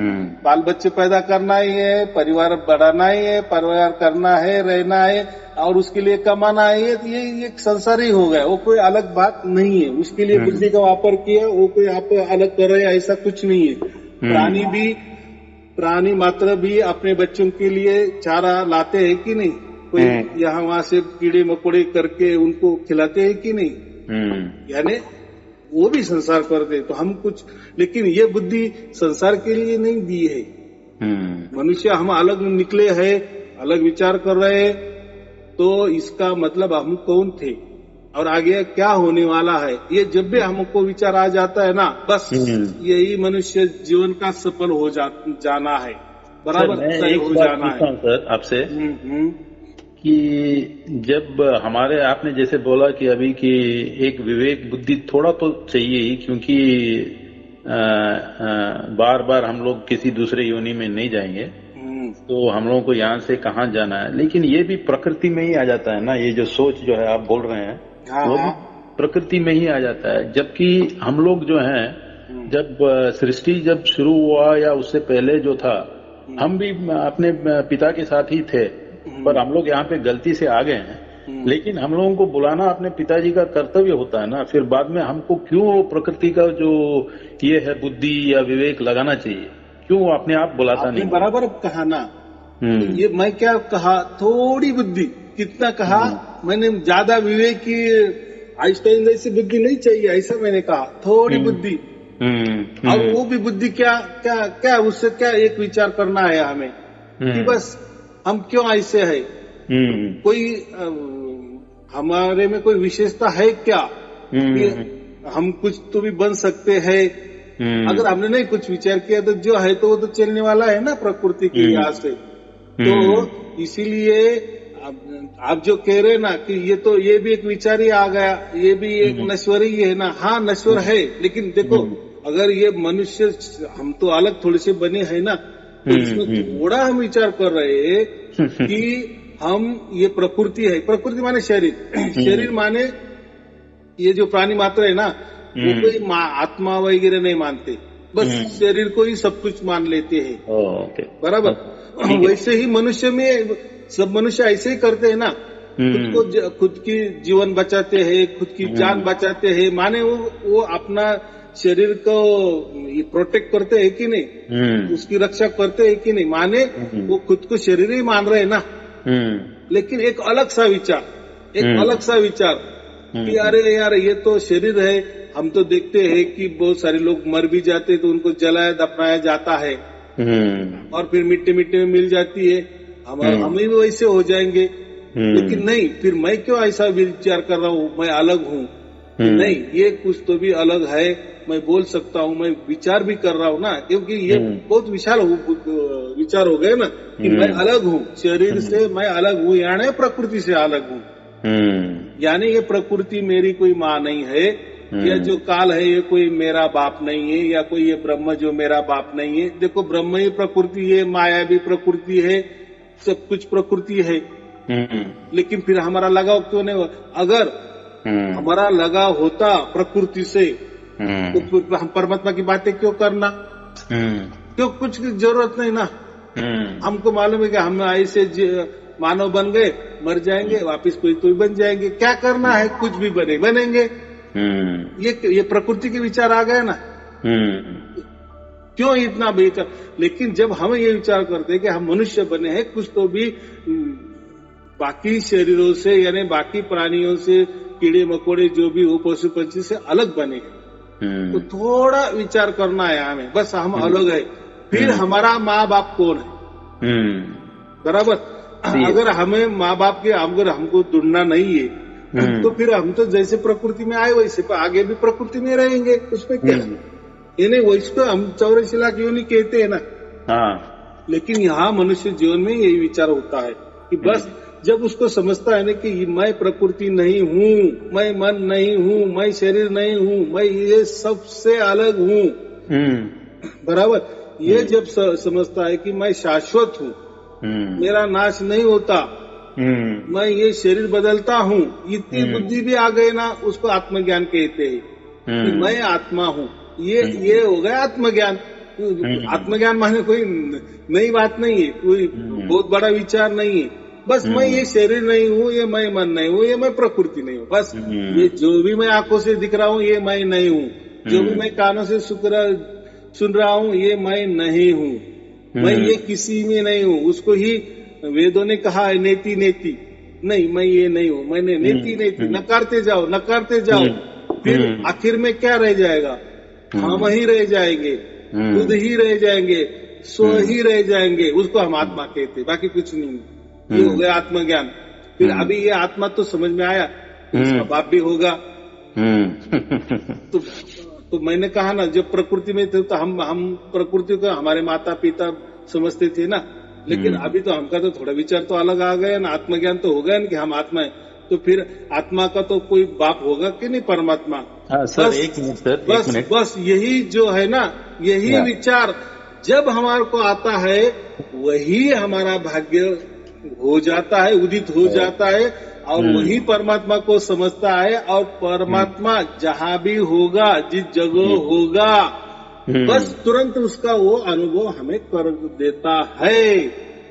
बाल बच्चे पैदा करना ही है, परिवार बढ़ाना ही है, परिवार करना है, रहना है, और उसके लिए कमाना है। ये एक संसार ही हो गया, वो कोई अलग बात नहीं है। उसके लिए बुद्धि का वापर किया, वो कोई आप अलग कर रहे, ऐसा कुछ नहीं है। प्राणी मात्र भी अपने बच्चों के लिए चारा लाते हैं कि नहीं? कोई यहाँ वहां से कीड़े मकोड़े करके उनको खिलाते हैं कि नहीं? यानी वो भी संसार करते, तो हम कुछ, लेकिन ये बुद्धि संसार के लिए नहीं दी है। मनुष्य हम अलग निकले हैं, अलग विचार कर रहे हैं, तो इसका मतलब हम कौन थे और आगे क्या होने वाला है, ये जब भी हमको विचार आ जाता है ना, बस यही मनुष्य जीवन का सफल हो जाना है, बराबर तय हो जाना है। सर आपसे कि जब हमारे, आपने जैसे बोला कि अभी की एक विवेक बुद्धि थोड़ा तो चाहिए ही, क्योंकि बार बार हम लोग किसी दूसरे योनि में नहीं जाएंगे, तो हम लोगों को यहाँ से कहाँ जाना है। लेकिन ये भी प्रकृति में ही आ जाता है ना, ये जो सोच जो है आप बोल रहे हैं, वो भी प्रकृति में ही आ जाता है। जबकि हम लोग जो हैं, जब सृष्टि जब शुरू हुआ या उससे पहले जो था, हम भी अपने पिता के साथ ही थे, पर हम लोग यहाँ पे गलती से आ गए हैं। लेकिन हम लोगों को बुलाना अपने पिताजी का कर्तव्य होता है ना। फिर बाद में हमको क्यों प्रकृति का जो ये है बुद्धि या विवेक लगाना चाहिए, क्यों अपने आप बुलाता नहीं? बराबर कहा ना, ये मैं क्या कहा, थोड़ी बुद्धि, कितना कहा मैंने, ज्यादा विवेक की आइंस्टाइन जैसी बुद्धि नहीं चाहिए, ऐसा मैंने कहा, थोड़ी बुद्धि। और वो भी बुद्धि क्या क्या क्या, उससे क्या एक विचार करना है हमें कि बस हम क्यों ऐसे है, कोई हमारे में कोई विशेषता है क्या, हम कुछ तो भी बन सकते हैं। अगर हमने नहीं कुछ विचार किया तो जो है तो वो तो चलने वाला है ना प्रकृति के लिहाज से। तो इसीलिए आप जो कह रहे ना कि ये भी एक विचार ही आ गया, ये भी एक नश्वर ही है ना। हाँ, नश्वर है, लेकिन देखो अगर ये मनुष्य, हम तो अलग थोड़े से बने हैं ना, तो इसमें थोड़ा हम विचार कर रहे हैं कि हम, ये प्रकृति है, प्रकृति माने शरीर, शरीर माने ये जो प्राणी मात्र है ना, वो कोई आत्मा वगैरह नहीं मानते, बस शरीर को ही सब कुछ मान लेते हैं। ओके, बराबर। वैसे ही मनुष्य में सब मनुष्य ऐसे ही करते हैं ना, खुद की जीवन बचाते हैं, खुद की जान बचाते हैं, माने वो अपना शरीर को प्रोटेक्ट करते हैं कि नहीं, उसकी रक्षा करते हैं कि नहीं, माने वो खुद को शरीर ही मान रहे हैं ना। लेकिन एक अलग सा विचार कि अरे यार ये तो शरीर है, हम तो देखते हैं कि बहुत सारे लोग मर भी जाते हैं तो उनको जलाया दफनाया जाता है और फिर मिट्टी में मिल जाती है, हम भी वैसे हो जाएंगे। लेकिन नहीं, फिर मैं क्यों ऐसा विचार कर रहा हूँ, मैं अलग हूँ, नहीं ये कुछ तो भी अलग है, मैं बोल सकता हूँ, मैं विचार भी कर रहा हूँ ना, क्योंकि ये बहुत विशाल विचार हो गए ना कि मैं अलग हूँ, शरीर से मैं अलग हूँ, यानी प्रकृति से अलग हूँ, यानी ये प्रकृति मेरी कोई माँ नहीं है, या जो काल है ये कोई मेरा बाप नहीं है, या कोई ये ब्रह्म जो मेरा बाप नहीं है। देखो ब्रह्म ही प्रकृति है, माया भी प्रकृति है, सब कुछ प्रकृति है। लेकिन फिर हमारा लगाव क्यों नहीं हुआ? अगर हमारा लगाव होता प्रकृति से तो फिर हम परमात्मा की बातें क्यों करना, क्यों, कुछ की जरूरत नहीं ना। हमको मालूम है कि हम ऐसे मानव बन गए, मर जाएंगे, वापिस कोई तो बन जाएंगे, क्या करना है, कुछ भी बनेंगे। ये प्रकृति के विचार आ गए ना, क्यों इतना बेहतर। लेकिन जब हम ये विचार करते हैं कि हम मनुष्य बने हैं, कुछ तो भी बाकी शरीरों से यानी बाकी प्राणियों से, कीड़े मकोड़े जो भी हो, पशु पंछी से अलग बने हैं, तो थोड़ा विचार करना है हमें, बस हम अलग है। फिर हमारा माँ बाप कौन है, बराबर। अगर हमें माँ बाप के अगर हमको ढूंढना नहीं है तो फिर हम तो जैसे प्रकृति में आए वैसे आगे भी प्रकृति में रहेंगे, उसमें क्या यानी वैसे हम 84 लाख योनि कहते हैं ना। लेकिन यहाँ मनुष्य जीवन में यही विचार होता है कि बस जब उसको समझता है ना कि मैं प्रकृति नहीं हूँ, मैं मन नहीं हूँ, मैं शरीर नहीं हूँ, मैं ये सबसे अलग हूँ, बराबर। ये जब समझता है कि मैं शाश्वत हूँ, मेरा नाश नहीं होता, मैं ये शरीर बदलता हूँ, इतनी बुद्धि भी आ गई ना, उसको आत्मज्ञान कहते हैं कि मैं आत्मा हूँ। ये हो गया आत्मज्ञान। आत्मज्ञान माने कोई नई बात नहीं है, कोई बहुत बड़ा विचार नहीं है, बस मैं ये शरीर नहीं हूँ, ये मैं मन नहीं हूँ, ये मैं प्रकृति नहीं हूँ, बस ये जो भी मैं आंखों से दिख रहा हूँ ये मैं नहीं हूँ, जो भी मैं कानों से सुन रहा हूँ ये मैं नहीं हूँ, मैं ये किसी में नहीं हूँ। उसको ही वेदों ने कहा है नेति नेति, नहीं मैं ये नहीं हूँ, मैंने नेति नेति, नकारते जाओ, फिर आखिर में क्या रह जाएगा, हम ही रह जाएंगे, खुद ही रह जाएंगे, स्व ही रह जाएंगे, उसको हम आत्मा कहते, बाकी कुछ नहीं। ये हो गया आत्मज्ञान। फिर अभी ये आत्मा तो समझ में आया, इसका बाप भी होगा। तो मैंने कहा ना, जब प्रकृति में थे तो हम प्रकृति को हमारे माता पिता समझते थे ना, लेकिन अभी तो हमका तो थोड़ा विचार तो अलग आ गया ना, आत्मज्ञान तो हो गया ना कि हम आत्मा है, तो फिर आत्मा का तो कोई बाप होगा कि नहीं, परमात्मा। सर एक मिनट सर, बस यही जो है ना, यही विचार जब हमारे को आता है वही हमारा भाग्य हो जाता है, उदित हो जाता है, और वही परमात्मा को समझता है। और परमात्मा जहाँ भी होगा, जिस जगह होगा, बस तुरंत उसका वो अनुभव हमें कर देता है।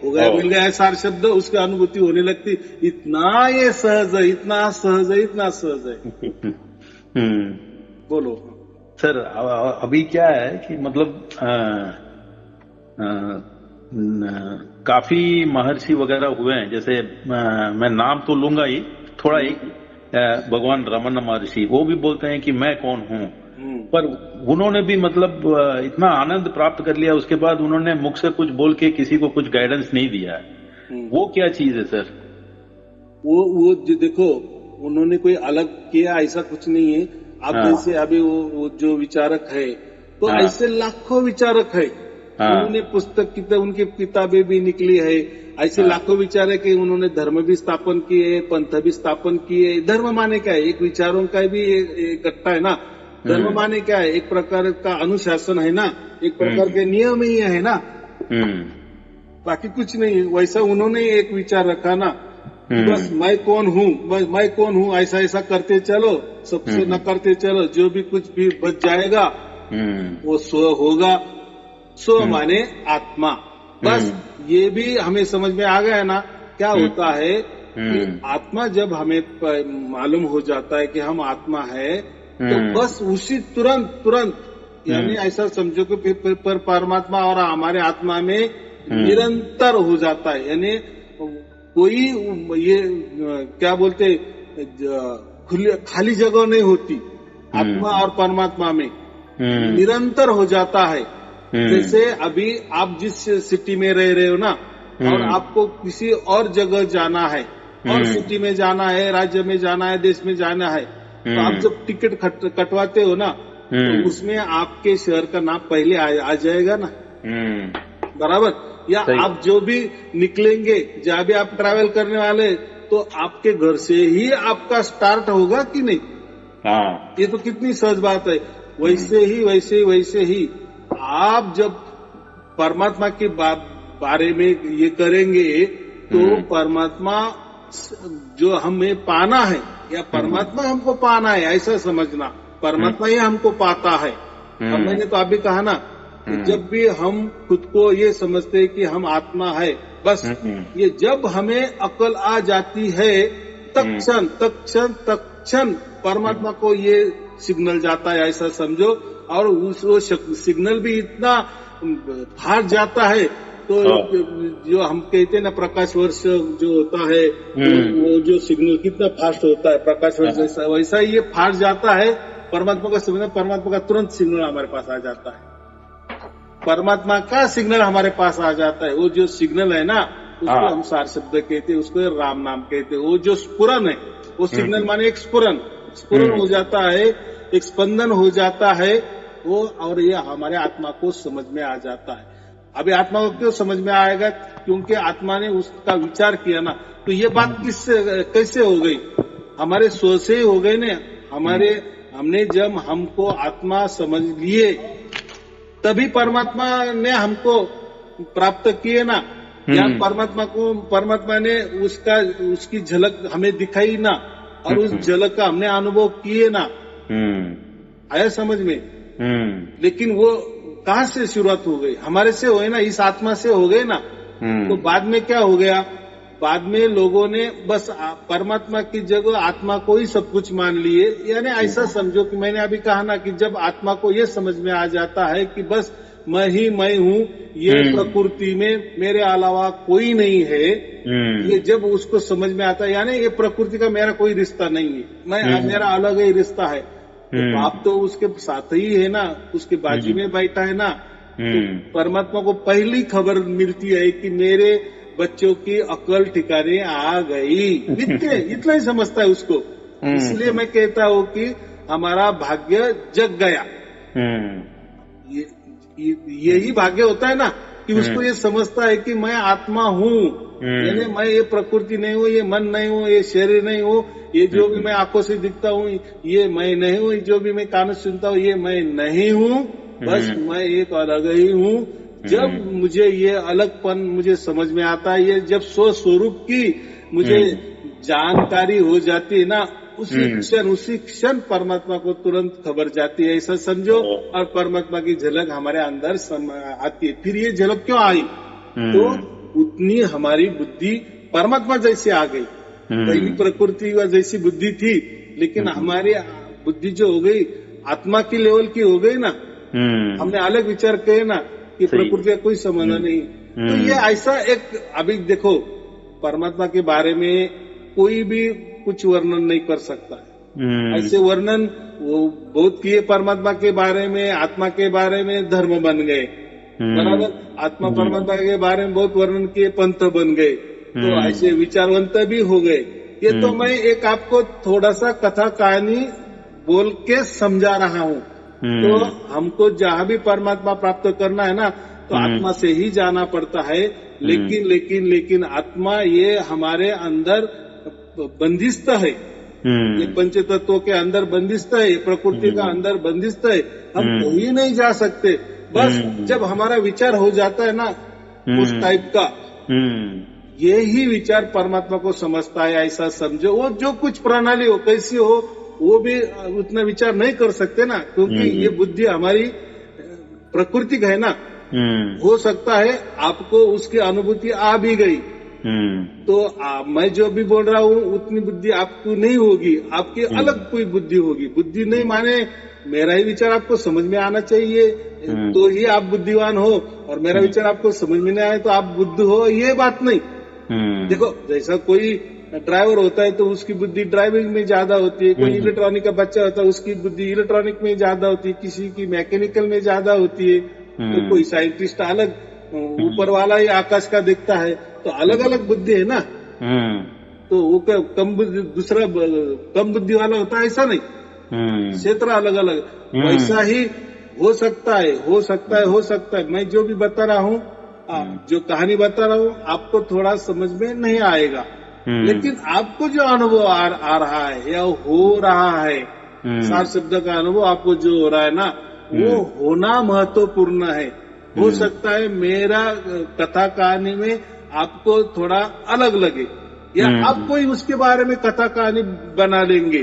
हो गया, मिल गया सार शब्द, उसकी अनुभूति होने लगती। इतना ये सहज है, इतना सहज है, इतना सहज है। बोलो सर। अभी क्या है कि मतलब काफी महर्षि वगैरह हुए हैं, जैसे मैं नाम तो लूंगा ही थोड़ा, एक भगवान रमन महर्षि, वो भी बोलते हैं कि मैं कौन हूँ, पर उन्होंने भी मतलब इतना आनंद प्राप्त कर लिया, उसके बाद उन्होंने मुख से कुछ बोल के किसी को कुछ गाइडेंस नहीं दिया है। वो क्या चीज है सर? वो देखो, उन्होंने कोई अलग किया ऐसा कुछ नहीं है। अब जैसे अभी वो जो विचारक है, तो ऐसे लाखों विचारक है, उन्होंने पुस्तक उनकी किताबें भी निकली है, ऐसे लाखों विचारक है, उन्होंने धर्म भी स्थापन किए, पंथ भी स्थापन किए। धर्म माने क्या है, एक विचारों का भी इकट्ठा है ना। धर्म माने क्या है, एक प्रकार का अनुशासन है ना, एक प्रकार के नियम ही है ना, बाकी कुछ नहीं। वैसा उन्होंने एक विचार रखा ना, बस मैं कौन हूँ, ऐसा ऐसा करते चलो, सबसे न करते चलो, जो भी कुछ भी बच जाएगा वो स्व होगा। स्व माने आत्मा। बस ये भी हमें समझ में आ गया है ना। क्या होता है कि आत्मा जब हमें मालूम हो जाता है कि हम आत्मा है, तो बस उसी तुरंत यानी ऐसा समझो कि फिर परमात्मा और हमारे आत्मा में निरंतर हो जाता है। यानी कोई ये क्या बोलते खाली जगह नहीं होती आत्मा और परमात्मा में, निरंतर हो जाता है। जैसे अभी आप जिस सिटी में रह रहे हो ना, और आपको किसी और जगह जाना है, और सिटी में जाना है, राज्य में जाना है, देश में जाना है, तो आप जब टिकट कटवाते हो ना, तो उसमें आपके शहर का नाम पहले आ जाएगा ना, बराबर। या आप जो भी निकलेंगे, जहाँ भी आप ट्रैवल करने वाले, तो आपके घर से ही आपका स्टार्ट होगा कि नहीं? हाँ, ये तो कितनी सहज बात है। वैसे ही आप जब परमात्मा के बारे में ये करेंगे, तो परमात्मा जो हमें पाना है, या परमात्मा हमको पाना है, ऐसा समझना। परमात्मा ही हमको पाता है। अब मैंने तो अभी कहा ना, जब भी हम खुद को ये समझते हैं कि हम आत्मा है, बस ये जब हमें अकल आ जाती है, तत्क्षण परमात्मा को ये सिग्नल जाता है, ऐसा समझो। और वो सिग्नल भी इतना फास्ट जाता है, तो जो हम कहते हैं ना प्रकाश वर्ष जो होता है, वो जो सिग्नल कितना फास्ट होता है, प्रकाश वर्ष जैसा, वैसा ही ये फास्ट जाता है। परमात्मा का सिग्नल, परमात्मा का तुरंत सिग्नल हमारे पास आ जाता है। परमात्मा का सिग्नल हमारे पास आ जाता है। वो जो सिग्नल है ना, उसको हम सार शब्द कहते हैं, उसको राम नाम कहते हैं। वो जो स्फुरन है, वो सिग्नल माने एक स्फुरन हो जाता है, एक स्पंदन हो जाता है वो, और ये हमारे आत्मा को समझ में आ जाता है। अभी आत्मा को क्यों समझ में आएगा? क्योंकि आत्मा ने उसका विचार किया ना। तो ये बात कैसे हो गई? हमारे स्व से हो गई ना। हमने जब हमको आत्मा समझ लिए, तभी परमात्मा ने हमको प्राप्त किए ना, या परमात्मा ने उसकी झलक हमें दिखाई ना, और उस झलक का हमने अनुभव किए ना। आया समझ में? लेकिन वो कहाँ से शुरुआत हो गई? हमारे से हो गई ना, इस आत्मा से हो गए ना। तो बाद में क्या हो गया? बाद में लोगों ने बस परमात्मा की जगह आत्मा को ही सब कुछ मान लिए। यानी ऐसा समझो कि मैंने अभी कहा ना कि जब आत्मा को ये समझ में आ जाता है कि बस मैं ही मैं हूँ, ये प्रकृति में मेरे अलावा कोई नहीं है, ये जब उसको समझ में आता है, यानी ये प्रकृति का मेरा कोई रिश्ता नहीं है, मेरा अलग ही रिश्ता है। तो बाप तो उसके साथ ही है ना, उसके बाजू में बैठा है ना। तो परमात्मा को पहली खबर मिलती है कि मेरे बच्चों की अकल ठिकाने आ गई, इतना ही समझता है उसको। इसलिए मैं कहता हूँ कि हमारा भाग्य जग गया। यही भाग्य होता है ना कि उसको ये समझता है कि मैं आत्मा हूँ, यानी मैं ये प्रकृति नहीं हूँ, ये मन नहीं हूँ, ये शरीर नहीं हूँ, ये जो भी मैं आंखों से दिखता हूँ ये मैं नहीं हूँ, जो भी मैं कानों से सुनता हूँ ये मैं नहीं हूँ, बस मैं एक अलग ही हूँ। जब मुझे ये अलगपन मुझे समझ में आता है, ये जब स्वस्वरूप की मुझे जानकारी हो जाती है ना, उसी क्षण परमात्मा को तुरंत खबर जाती है, ऐसा समझो। और परमात्मा की झलक हमारे अंदर आती है। फिर ये झलक क्यों आई? तो उतनी हमारी बुद्धि परमात्मा जैसे आ गई। पहली प्रकृति जैसी बुद्धि थी, लेकिन हमारी बुद्धि जो हो गई आत्मा की लेवल की हो गई ना। हमने अलग विचार किए ना कि प्रकृति का कोई संबंध नहीं। तो ये ऐसा एक, अभी देखो परमात्मा के बारे में कोई भी कुछ वर्णन नहीं कर सकता है। ऐसे वर्णन वो बहुत किए परमात्मा के बारे में, आत्मा के बारे में धर्म बन गए, बराबर। आत्मा परमात्मा के बारे में बहुत वर्णन किए, पंथ बन गए, तो ऐसे विचारवंत भी हो गए। ये तो मैं एक आपको थोड़ा सा कथा कहानी बोल के समझा रहा हूँ। तो हमको जहाँ भी परमात्मा प्राप्त करना है ना, तो आत्मा से ही जाना पड़ता है। लेकिन आत्मा ये हमारे अंदर बंदिस्त है, ये पंच तत्वों के अंदर बंदिस्त है, प्रकृति का अंदर बंदिस्त है। हम कहीं नहीं जा सकते। बस जब हमारा विचार हो जाता है ना उस टाइप का, ये ही विचार परमात्मा को समझता है, ऐसा समझो। वो जो कुछ प्रणाली हो, कैसी हो, वो भी उतना विचार नहीं कर सकते ना, क्योंकि ये बुद्धि हमारी प्रकृति है ना। हो सकता है आपको उसकी अनुभूति आ भी गई, तो मैं जो भी बोल रहा हूँ उतनी बुद्धि आपको नहीं होगी, आपकी अलग कोई बुद्धि होगी। बुद्धि नहीं माने मेरा ही विचार आपको समझ में आना चाहिए, तो ही आप बुद्धिवान हो, और मेरा विचार आपको समझ में नहीं आए तो आप बुद्ध हो, ये बात नहीं। देखो, जैसा कोई ड्राइवर होता है तो उसकी बुद्धि ड्राइविंग में ज्यादा होती है, कोई इलेक्ट्रॉनिक का बच्चा होता है उसकी बुद्धि इलेक्ट्रॉनिक में ज्यादा होती है, किसी की मैकेनिकल में ज्यादा होती है, तो कोई साइंटिस्ट अलग ऊपर वाला ही आकाश का देखता है, तो अलग अलग बुद्धि है ना। तो वो कम बुद्धि दूसरा कम बुद्धि वाला होता है, ऐसा नहीं, क्षेत्र अलग अलग। वैसा ही हो सकता है। मैं जो भी बता रहा हूँ, जो कहानी बता रहा हूँ, आपको थोड़ा समझ में नहीं आएगा, लेकिन आपको जो अनुभव आ रहा है या हो रहा है, सार शब्द का अनुभव आपको जो हो रहा है ना, वो होना महत्वपूर्ण है। हो सकता है मेरा कथा कहानी में आपको थोड़ा अलग लगे, या आप कोई उसके बारे में कथा कहानी बना लेंगे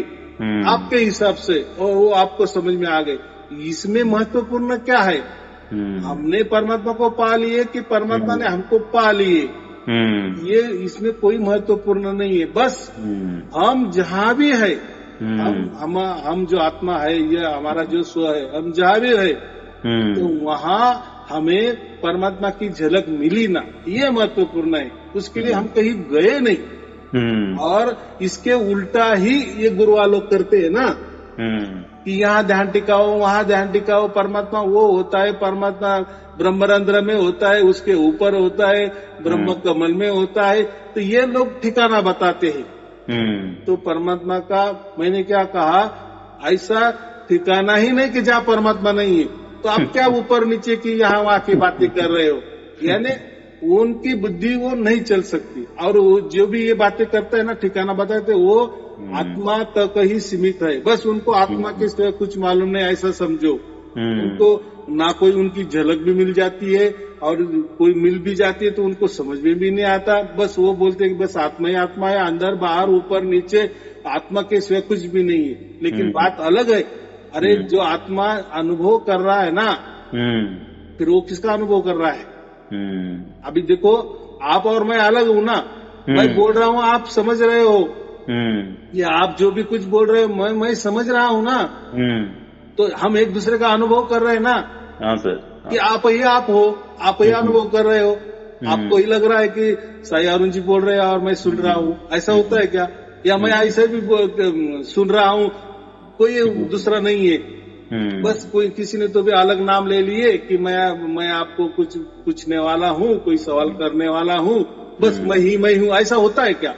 आपके हिसाब से, और वो आपको समझ में आ गए। इसमें महत्वपूर्ण क्या है, हमने परमात्मा को पा लिए कि परमात्मा ने हमको पा लिए, ये इसमें कोई महत्वपूर्ण नहीं है। बस हम जहाँ भी है, हम जो आत्मा है, ये हमारा जो स्व है, हम जहाँ भी है, तो वहाँ हमें परमात्मा की झलक मिली ना, ये महत्वपूर्ण है। उसके लिए हम कहीं गए नहीं। और इसके उल्टा ही ये गुरुआ लोग करते हैं ना, कि यहाँ ध्यान टिकाओ, वहाँ ध्यान टिकाओ, परमात्मा वो होता है, परमात्मा ब्रह्मरंध्र में होता है, उसके ऊपर होता है, ब्रह्म कमल में होता है, तो ये लोग ठिकाना बताते हैं। तो परमात्मा का मैंने क्या कहा, ऐसा ठिकाना ही नहीं कि जहाँ परमात्मा नहीं है, तो आप क्या ऊपर नीचे की यहाँ वहाँ की बातें कर रहे हो, यानी उनकी बुद्धि वो नहीं चल सकती। और वो जो भी ये बातें करते हैं ना, ठिकाना बताते, वो आत्मा तक ही सीमित है, बस उनको आत्मा के सिवा कुछ मालूम नहीं, ऐसा समझो। उनको ना कोई उनकी झलक भी मिल जाती है, और कोई मिल भी जाती है तो उनको समझ में भी नहीं आता, बस वो बोलते हैं कि बस आत्मा ही आत्मा है, अंदर बाहर ऊपर नीचे आत्मा के सिवा कुछ भी नहीं है। लेकिन बात अलग है, अरे जो आत्मा अनुभव कर रहा है ना, फिर वो किसका अनुभव कर रहा है? अभी देखो, आप और मैं अलग हूँ ना, मैं बोल रहा हूँ, आप समझ रहे हो, या आप जो भी कुछ बोल रहे हो मैं समझ रहा हूँ ना, तो हम एक दूसरे का अनुभव कर रहे हैं ना। हाँ सर, कि आप ही आप हो, आप ही अनुभव कर रहे हो, आपको ही लग रहा है कि साई अरुण जी बोल रहे हैं और मैं सुन रहा हूँ, ऐसा होता है क्या? या मैं ऐसे भी सुन रहा हूँ, कोई दूसरा नहीं है, बस कोई किसी ने तो भी अलग नाम ले लिए कि मैं आपको कुछ पूछने वाला हूँ, कोई सवाल करने वाला हूँ, बस मैं ही हूँ, ऐसा होता है क्या?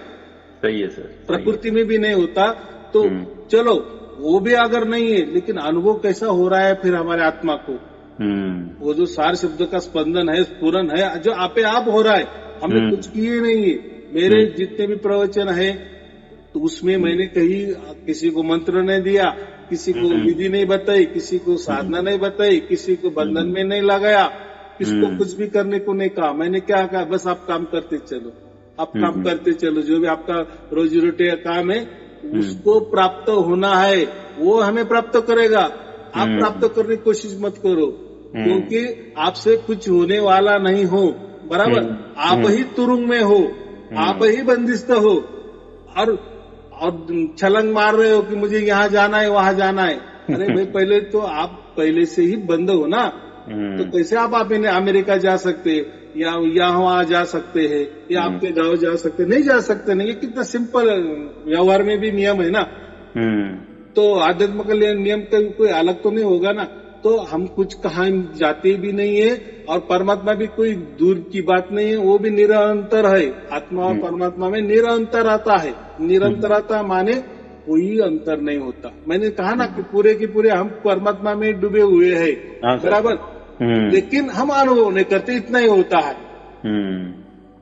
सही है सर, प्रकृति में भी नहीं होता। तो चलो वो भी अगर नहीं है, लेकिन अनुभव कैसा हो रहा है फिर हमारे आत्मा को? वो जो सार शब्द का स्पंदन है, स्फुरन है, जो आपे आप हो रहा है, हमने कुछ किए नहीं है। मेरे जितने भी प्रवचन है, तो उसमें मैंने कहीं किसी को मंत्र नहीं दिया, किसी को विधि नहीं बताई, किसी को साधना नहीं बताई, किसी को बंधन में नहीं लगाया, किसको कुछ भी करने को नहीं कहा। मैंने क्या कहा, बस आप काम करते चलो, आप काम करते चलो, जो भी आपका रोजी रोटी का काम है उसको प्राप्त होना है, वो हमें प्राप्त करेगा। आप प्राप्त करने की कोशिश मत करो, क्योंकि आपसे कुछ होने वाला नहीं हो, बराबर? आप ही तुरुंग में हो, आप ही बंदिस्त हो, और छलंग मार रहे हो कि मुझे यहाँ जाना है, वहाँ जाना है। अरे भाई, पहले तो आप पहले से ही बंद हो ना, तो कैसे आप अमेरिका जा सकते, या वहाँ जा सकते हैं, या आपके गांव जा सकते? नहीं जा सकते। नहीं, ये कितना सिंपल, व्यवहार में भी नियम है ना। तो आध्यात्म का नियम का कोई अलग तो नहीं होगा ना। तो हम कुछ कहाँ जाते भी नहीं है, और परमात्मा भी कोई दूर की बात नहीं है, वो भी निरंतर है। आत्मा और परमात्मा में निरंतर आता है। निरंतरता माने कोई अंतर नहीं होता। मैंने कहा ना कि पूरे के पूरे हम परमात्मा में डूबे हुए हैं, बराबर? लेकिन हम अनुभव नहीं करते, इतना ही होता है,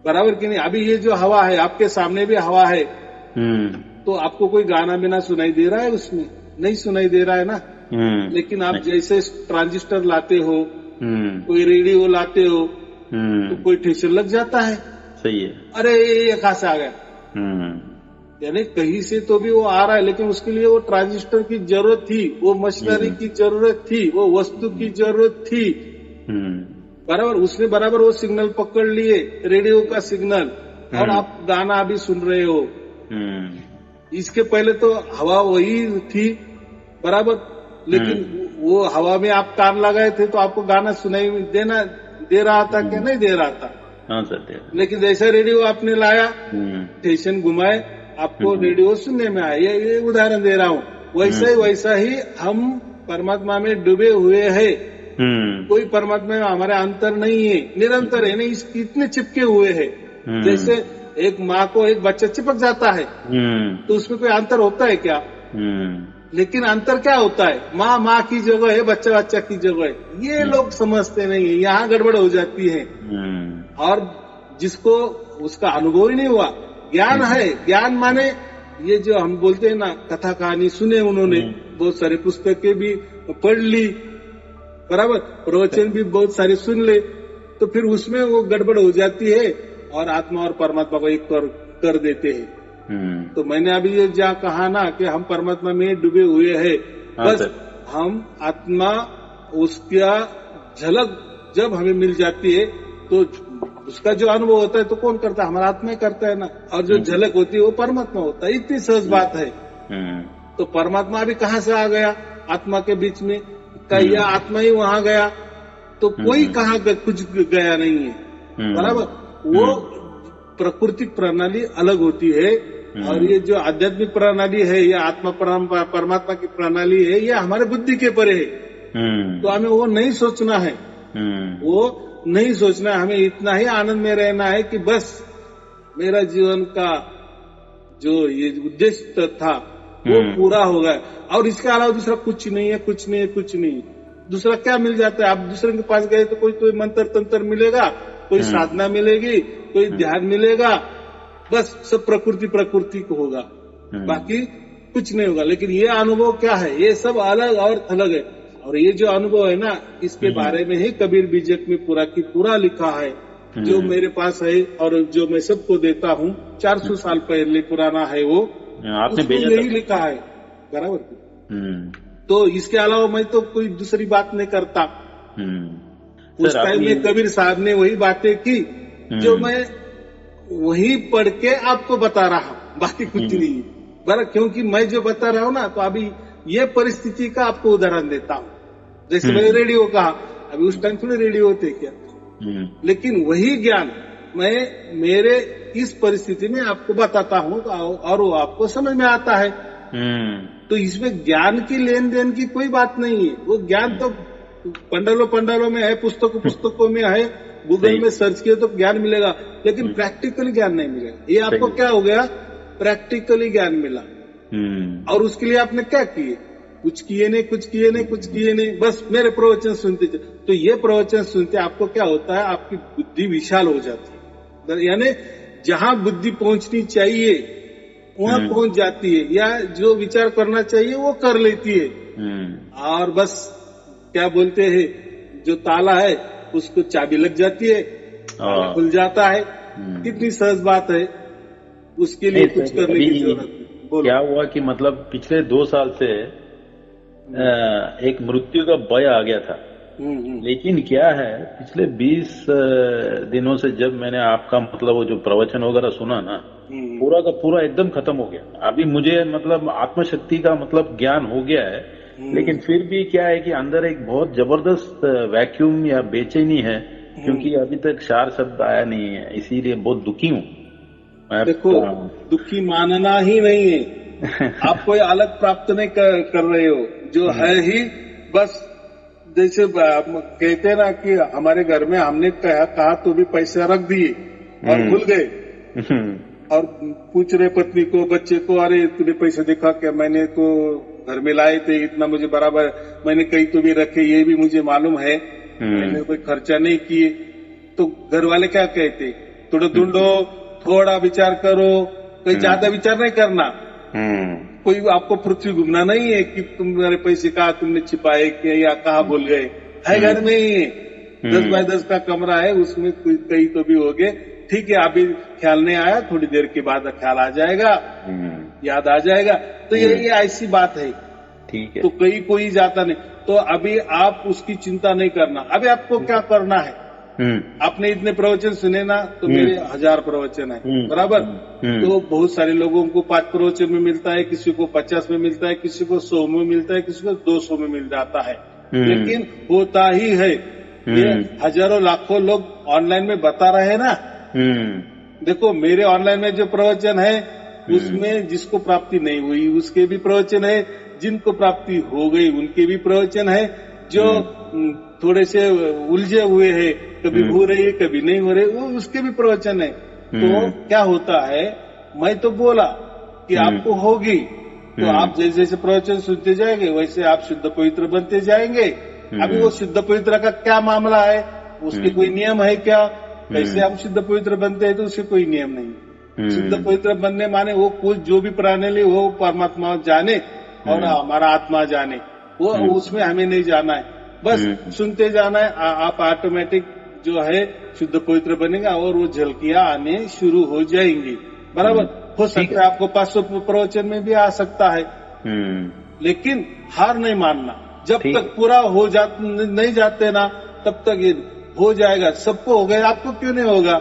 बराबर कि नहीं? अभी ये जो हवा है, आपके सामने भी हवा है, तो आपको कोई गाना बिना सुनाई दे रहा है? उसमें नहीं सुनाई दे रहा है ना। लेकिन आप जैसे ट्रांजिस्टर लाते हो, कोई रेडियो लाते हो, तो कोई ठेसर लग जाता है। सही है। अरे ये कहाँ से आ गया? यानी कहीं से तो भी वो आ रहा है, लेकिन उसके लिए वो ट्रांजिस्टर की जरूरत थी, वो मशीनरी की जरूरत थी, वो वस्तु की जरूरत थी। बराबर, उसने बराबर वो सिग्नल पकड़ लिए, रेडियो का सिग्नल, और आप गाना अभी सुन रहे हो। इसके पहले तो हवा वही थी, बराबर, लेकिन वो हवा में आप कान लगाए थे तो आपको गाना सुनाई दे रहा था क्या? नहीं दे रहा था। हाँ सर। लेकिन जैसे रेडियो आपने लाया, स्टेशन घुमाए, आपको रेडियो सुनने में आया। ये उदाहरण दे रहा हूँ। वैसा ही हम परमात्मा में डूबे हुए हैं। कोई परमात्मा में हमारा अंतर नहीं है, निरंतर है, नहीं इतने चिपके हुए हैं। जैसे एक माँ को एक बच्चा चिपक जाता है तो उसमें कोई अंतर होता है क्या? लेकिन अंतर क्या होता है? माँ की जगह है, बच्चा की जगह है। ये लोग समझते नहीं है, यहाँ गड़बड़ हो जाती है। और जिसको उसका अनुभव ही नहीं हुआ, ज्ञान है, ज्ञान माने ये जो हम बोलते हैं ना, कथा कहानी सुने उन्होंने, बहुत सारे पुस्तकें भी पढ़ ली, बराबर, प्रवचन भी बहुत सारे सुन ले, तो फिर उसमें वो गड़बड़ हो जाती है और आत्मा और परमात्मा को एक कर देते हैं। तो मैंने अभी ये जहाँ कहा ना कि हम परमात्मा में डूबे हुए हैं, बस हम आत्मा, उसका झलक जब हमें मिल जाती है तो उसका जो अनुभव होता है तो कौन करता है? हमारा आत्मा ही करता है ना। और जो झलक होती है वो परमात्मा होता है। इतनी सहज बात है। तो परमात्मा अभी कहाँ से आ गया आत्मा के बीच में? या आत्मा ही वहां गया? तो कोई कहाँ कुछ गया नहीं है, बराबर। वो प्राकृतिक प्रणाली अलग होती है, और ये जो आध्यात्मिक प्रणाली है, ये आत्मा परमात्मा की प्रणाली है, ये हमारे बुद्धि के परे है। तो हमें वो नहीं सोचना है, वो नहीं सोचना, हमें इतना ही आनंद में रहना है कि बस मेरा जीवन का जो ये उद्देश्य था वो पूरा हो गया, और इसके अलावा दूसरा कुछ नहीं है, कुछ नहीं है, कुछ नहीं। दूसरा क्या मिल जाता है? आप दूसरे के पास गए तो कोई मंत्र तंत्र मिलेगा, कोई साधना मिलेगी, कोई ध्यान मिलेगा, बस सब प्रकृति को होगा, बाकी कुछ नहीं होगा। लेकिन ये अनुभव क्या है? ये सब अलग और थलग है। और ये जो अनुभव है ना, इसके बारे में ही कबीर बीजक में पूरा की पूरा लिखा है, जो मेरे पास है और जो मैं सबको देता हूँ। 400 साल पहले पुराना है वो, आपने यही लिखा है, बराबर। तो इसके अलावा मैं तो कोई दूसरी बात नहीं करता। उस टाइम में कबीर साहब ने वही बातें की जो मैं वही पढ़ के आपको बता रहा हूँ, बाकी कुछ नहीं, बराबर। क्योंकि मैं जो बता रहा हूँ ना, तो अभी ये परिस्थिति का आपको उदाहरण देता हूँ। जैसे मैंने रेडियो कहा, अभी उस टाइम थोड़े रेडियो होते क्या, लेकिन वही ज्ञान मैं मेरे इस परिस्थिति में आपको बताता हूँ और वो आपको समझ में आता है। तो इसमें ज्ञान की लेन देन की कोई बात नहीं है। वो ज्ञान तो पंडालों में है, पुस्तकों में है, गूगल में सर्च किए तो ज्ञान मिलेगा, लेकिन प्रैक्टिकली ज्ञान नहीं मिलेगा। ये आपको क्या हो गया? प्रैक्टिकली ज्ञान मिला। और उसके लिए आपने क्या किए? कुछ किए नहीं, बस मेरे प्रवचन सुनते। तो ये प्रवचन सुनते आपको क्या होता है? आपकी बुद्धि विशाल हो जाती है, यानी जहां बुद्धि पहुंचनी चाहिए वहां पहुंच जाती है, या जो विचार करना चाहिए वो कर लेती है। और बस क्या बोलते हैं, जो ताला है उसको चाबी लग जाती है, खुल जाता है। कितनी सहज बात है, उसके लिए कुछ करने की जरूरत नहीं। क्या हुआ कि मतलब पिछले 2 साल से एक मृत्यु का भय आ गया था। लेकिन क्या है, पिछले 20 दिनों से जब मैंने आपका मतलब वो जो प्रवचन वगैरह सुना ना, पूरा का पूरा एकदम खत्म हो गया। अभी मुझे मतलब आत्मशक्ति का मतलब ज्ञान हो गया है, लेकिन फिर भी क्या है कि अंदर एक बहुत जबरदस्त वैक्यूम या बेचैनी है, क्योंकि अभी तक सार शब्द आया नहीं है, इसीलिए बहुत दुखी हूँ। देखो, दुखी मानना ही नहीं है। आप कोई अलग प्राप्त नहीं कर रहे हो, जो है ही बस। जैसे कहते हैं ना कि हमारे घर में हमने कहा तो भी पैसे रख दिए और भूल गए, और पूछ रहे पत्नी को, बच्चे को, अरे तूने पैसे देखा क्या? मैंने तो घर में लाए थे, इतना मुझे बराबर, मैंने कहीं तो भी रखे, ये भी मुझे मालूम है, मैंने कोई खर्चा नहीं किए। तो घर वाले क्या कहते? थोड़ा ढूंढो, थोड़ा विचार करो, कोई ज्यादा विचार नहीं करना। कोई आपको पृथ्वी घूमना नहीं है कि तुम्हारे पैसे कहाँ तुमने छिपाए या कहाँ भूल गए, है घर में ही है। 10 बाय 10 का कमरा है, उसमें कहीं तो भी हो गए। ठीक है, अभी ख्याल नहीं आया, थोड़ी देर के बाद ख्याल आ जाएगा। याद आ जाएगा। तो ये ऐसी बात है। ठीक है। तो कोई जाता नहीं। तो अभी आप उसकी चिंता नहीं करना। अभी आपको क्या करना है, आपने इतने प्रवचन सुने ना, तो मेरे 1000 प्रवचन है, बराबर। तो बहुत सारे लोगों को 5 प्रवचन में मिलता है, किसी को 50 में मिलता है, किसी को 100 में मिलता है, किसी को 200 में मिल जाता है। लेकिन होता ही है, ये हजारों लाखों लोग ऑनलाइन में बता रहे हैं ना। देखो मेरे ऑनलाइन में जो प्रवचन है उसमें जिसको प्राप्ति नहीं हुई उसके भी प्रवचन है, जिनको प्राप्ति हो गई उनके भी प्रवचन है, जो थोड़े से उलझे हुए हैं, कभी हो रही है कभी नहीं हो रही, वो उसके भी प्रवचन है। तो क्या होता है, मैं तो बोला कि आपको होगी, तो आप जैसे जैसे प्रवचन सुनते जाएंगे वैसे आप शुद्ध पवित्र बनते जाएंगे। अभी वो शुद्ध पवित्र का क्या मामला है, उसके कोई नियम है क्या, कैसे हम शुद्ध पवित्र बनते हैं, तो उसके कोई नियम नहीं। शुद्ध पवित्र बनने माने वो कुछ जो भी प्रणाली वो परमात्मा जाने और हमारा आत्मा जाने, वो उसमें हमें नहीं जाना है, बस सुनते जाना है। आप ऑटोमेटिक जो है शुद्ध पवित्र बनेगा और वो झलकियां आने शुरू हो जाएंगी, बराबर। हो सकता है आपको 500 प्रवचन में भी आ सकता है, लेकिन हार नहीं मानना। जब तक पूरा हो नहीं जाते ना तब तक ये हो जाएगा। सबको हो गया, आपको क्यों नहीं होगा।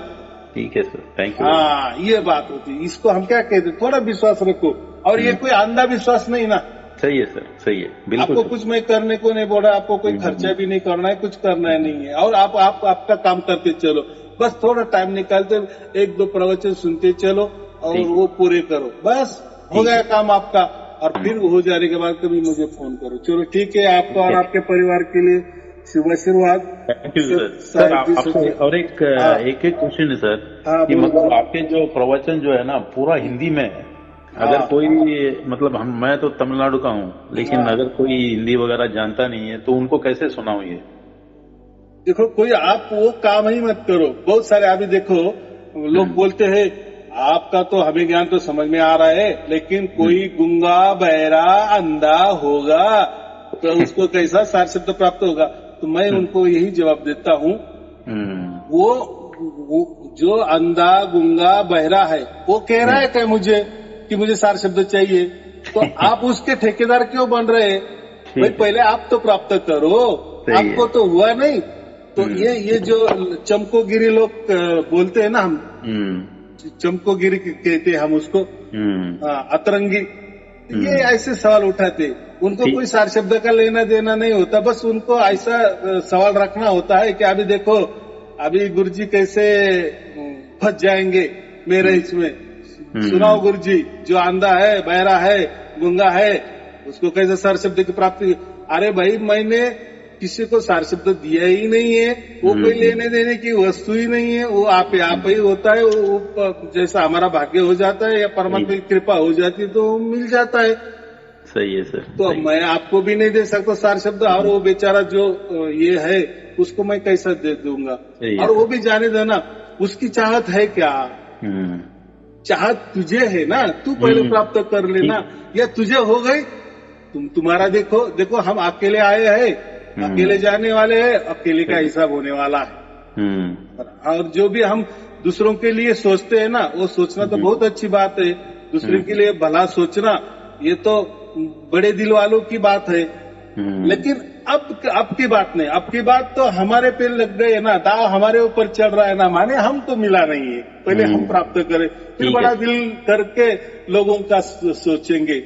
ठीक है सर, थैंक यू। हाँ, ये बात होती है। इसको हम क्या कहते हैं, थोड़ा विश्वास रखो। और ये कोई अंधा विश्वास नहीं ना। सही है सर, सही है, बिल्कुल। आपको कुछ मैं करने को नहीं बोल रहा, आपको कोई खर्चा भी नहीं करना है, कुछ करना नहीं है। और आप आपका काम करते चलो, बस थोड़ा टाइम निकालते 1-2 प्रवचन सुनते चलो और वो पूरे करो, बस हो गया काम आपका। और फिर हो जाने के बाद कभी मुझे फोन करो। चलो ठीक है, आपका और आपके परिवार के लिए शुभ आशीर्वाद। Thank you sir. आपसे और एक क्वेश्चन है सर, कि मतलब आपके जो प्रवचन जो है ना पूरा हिंदी में है। अगर कोई मतलब मैं तो तमिलनाडु का हूँ, लेकिन अगर कोई हिंदी वगैरह जानता नहीं है तो उनको कैसे सुनाऊं ये। देखो कोई आप वो काम ही मत करो। बहुत सारे अभी देखो लोग बोलते हैं आपका तो हमें ज्ञान तो समझ में आ रहा है, लेकिन कोई गूंगा बहरा अंधा होगा तो उसको कैसा सार शब्द प्राप्त होगा। तो मैं उनको यही जवाब देता हूँ, वो जो अंधा गूंगा बहरा है वो कह रहा है कि मुझे सार शब्द चाहिए, तो आप उसके ठेकेदार क्यों बन रहे हैं। भाई पहले आप तो प्राप्त करो, आपको तो हुआ नहीं। तो ये जो चमकोगिरी लोग बोलते हैं ना, हम चमकोगिरी कहते हैं हम उसको, अतरंगी, ये ऐसे सवाल उठाते। उनको कोई सार शब्द का लेना देना नहीं होता, बस उनको ऐसा सवाल रखना होता है कि अभी देखो अभी गुरुजी कैसे फंस जाएंगे मेरे इसमें, सुनाओ गुरुजी, जो अंधा है बहरा है गूंगा है उसको कैसे सार शब्द की प्राप्ति। अरे भाई मैंने किसी को सार शब्द दिया ही नहीं है, वो कोई लेने देने की वस्तु ही नहीं है, वो आप ही होता है। वो जैसा हमारा भाग्य हो जाता है या परमात्मा की कृपा हो जाती है तो मिल जाता है। सही है सर। तो मैं आपको भी नहीं दे सकता सार शब्द, और वो बेचारा जो ये है उसको मैं कैसा दे दूंगा। और वो भी जाने देना उसकी चाहत है क्या, चाहत तुझे है ना, तू पहले प्राप्त कर लेना, या तुझे हो गई तुम्हारा देखो हम अकेले आए हैं, अकेले जाने वाले हैं, अकेले का हिसाब होने वाला है। और जो भी हम दूसरों के लिए सोचते हैं ना, वो सोचना तो बहुत अच्छी बात है, दूसरे के लिए भला सोचना ये तो बड़े दिल वालों की बात है। लेकिन अब की बात नहीं, अब की बात तो हमारे पे लग गए है ना, दाव हमारे ऊपर चल रहा है ना, माने हम तो मिला नहीं है, पहले हम प्राप्त करें, फिर बड़ा दिल करके लोगों का सोचेंगे,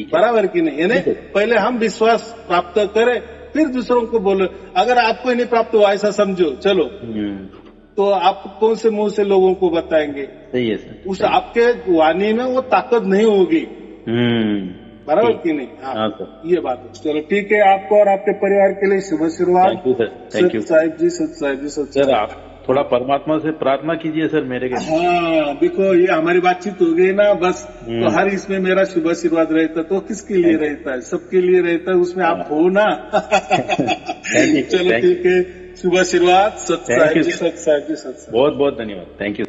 बराबर की नहीं है ना। पहले हम विश्वास प्राप्त करें फिर दूसरों को बोलो। अगर आपको नहीं प्राप्त हुआ ऐसा समझो चलो, तो आप कौन से मुंह से लोगों को बताएंगे। सही है सर। उस आपके वाणी में वो ताकत नहीं होगी, बराबर की नहीं। हाँ सर, ये बात है। चलो ठीक है, आपको और आपके परिवार के लिए शुभ आशीर्वाद। थैंक यू साहिब जी, सत साहिब जी, सत सर। आप थोड़ा परमात्मा से प्रार्थना कीजिए सर मेरे के। हाँ देखो ये हमारी बातचीत हो गई ना, बस तो हर इसमें मेरा शुभ आशीर्वाद रहता, तो किसके लिए रहता है, सबके लिए रहता है, उसमें आप हो ना। चलो ठीक है, शुभ आशीर्वाद। सत साहिब जी, सत साहिब जी, सत साहिब। बहुत बहुत धन्यवाद, थैंक यू।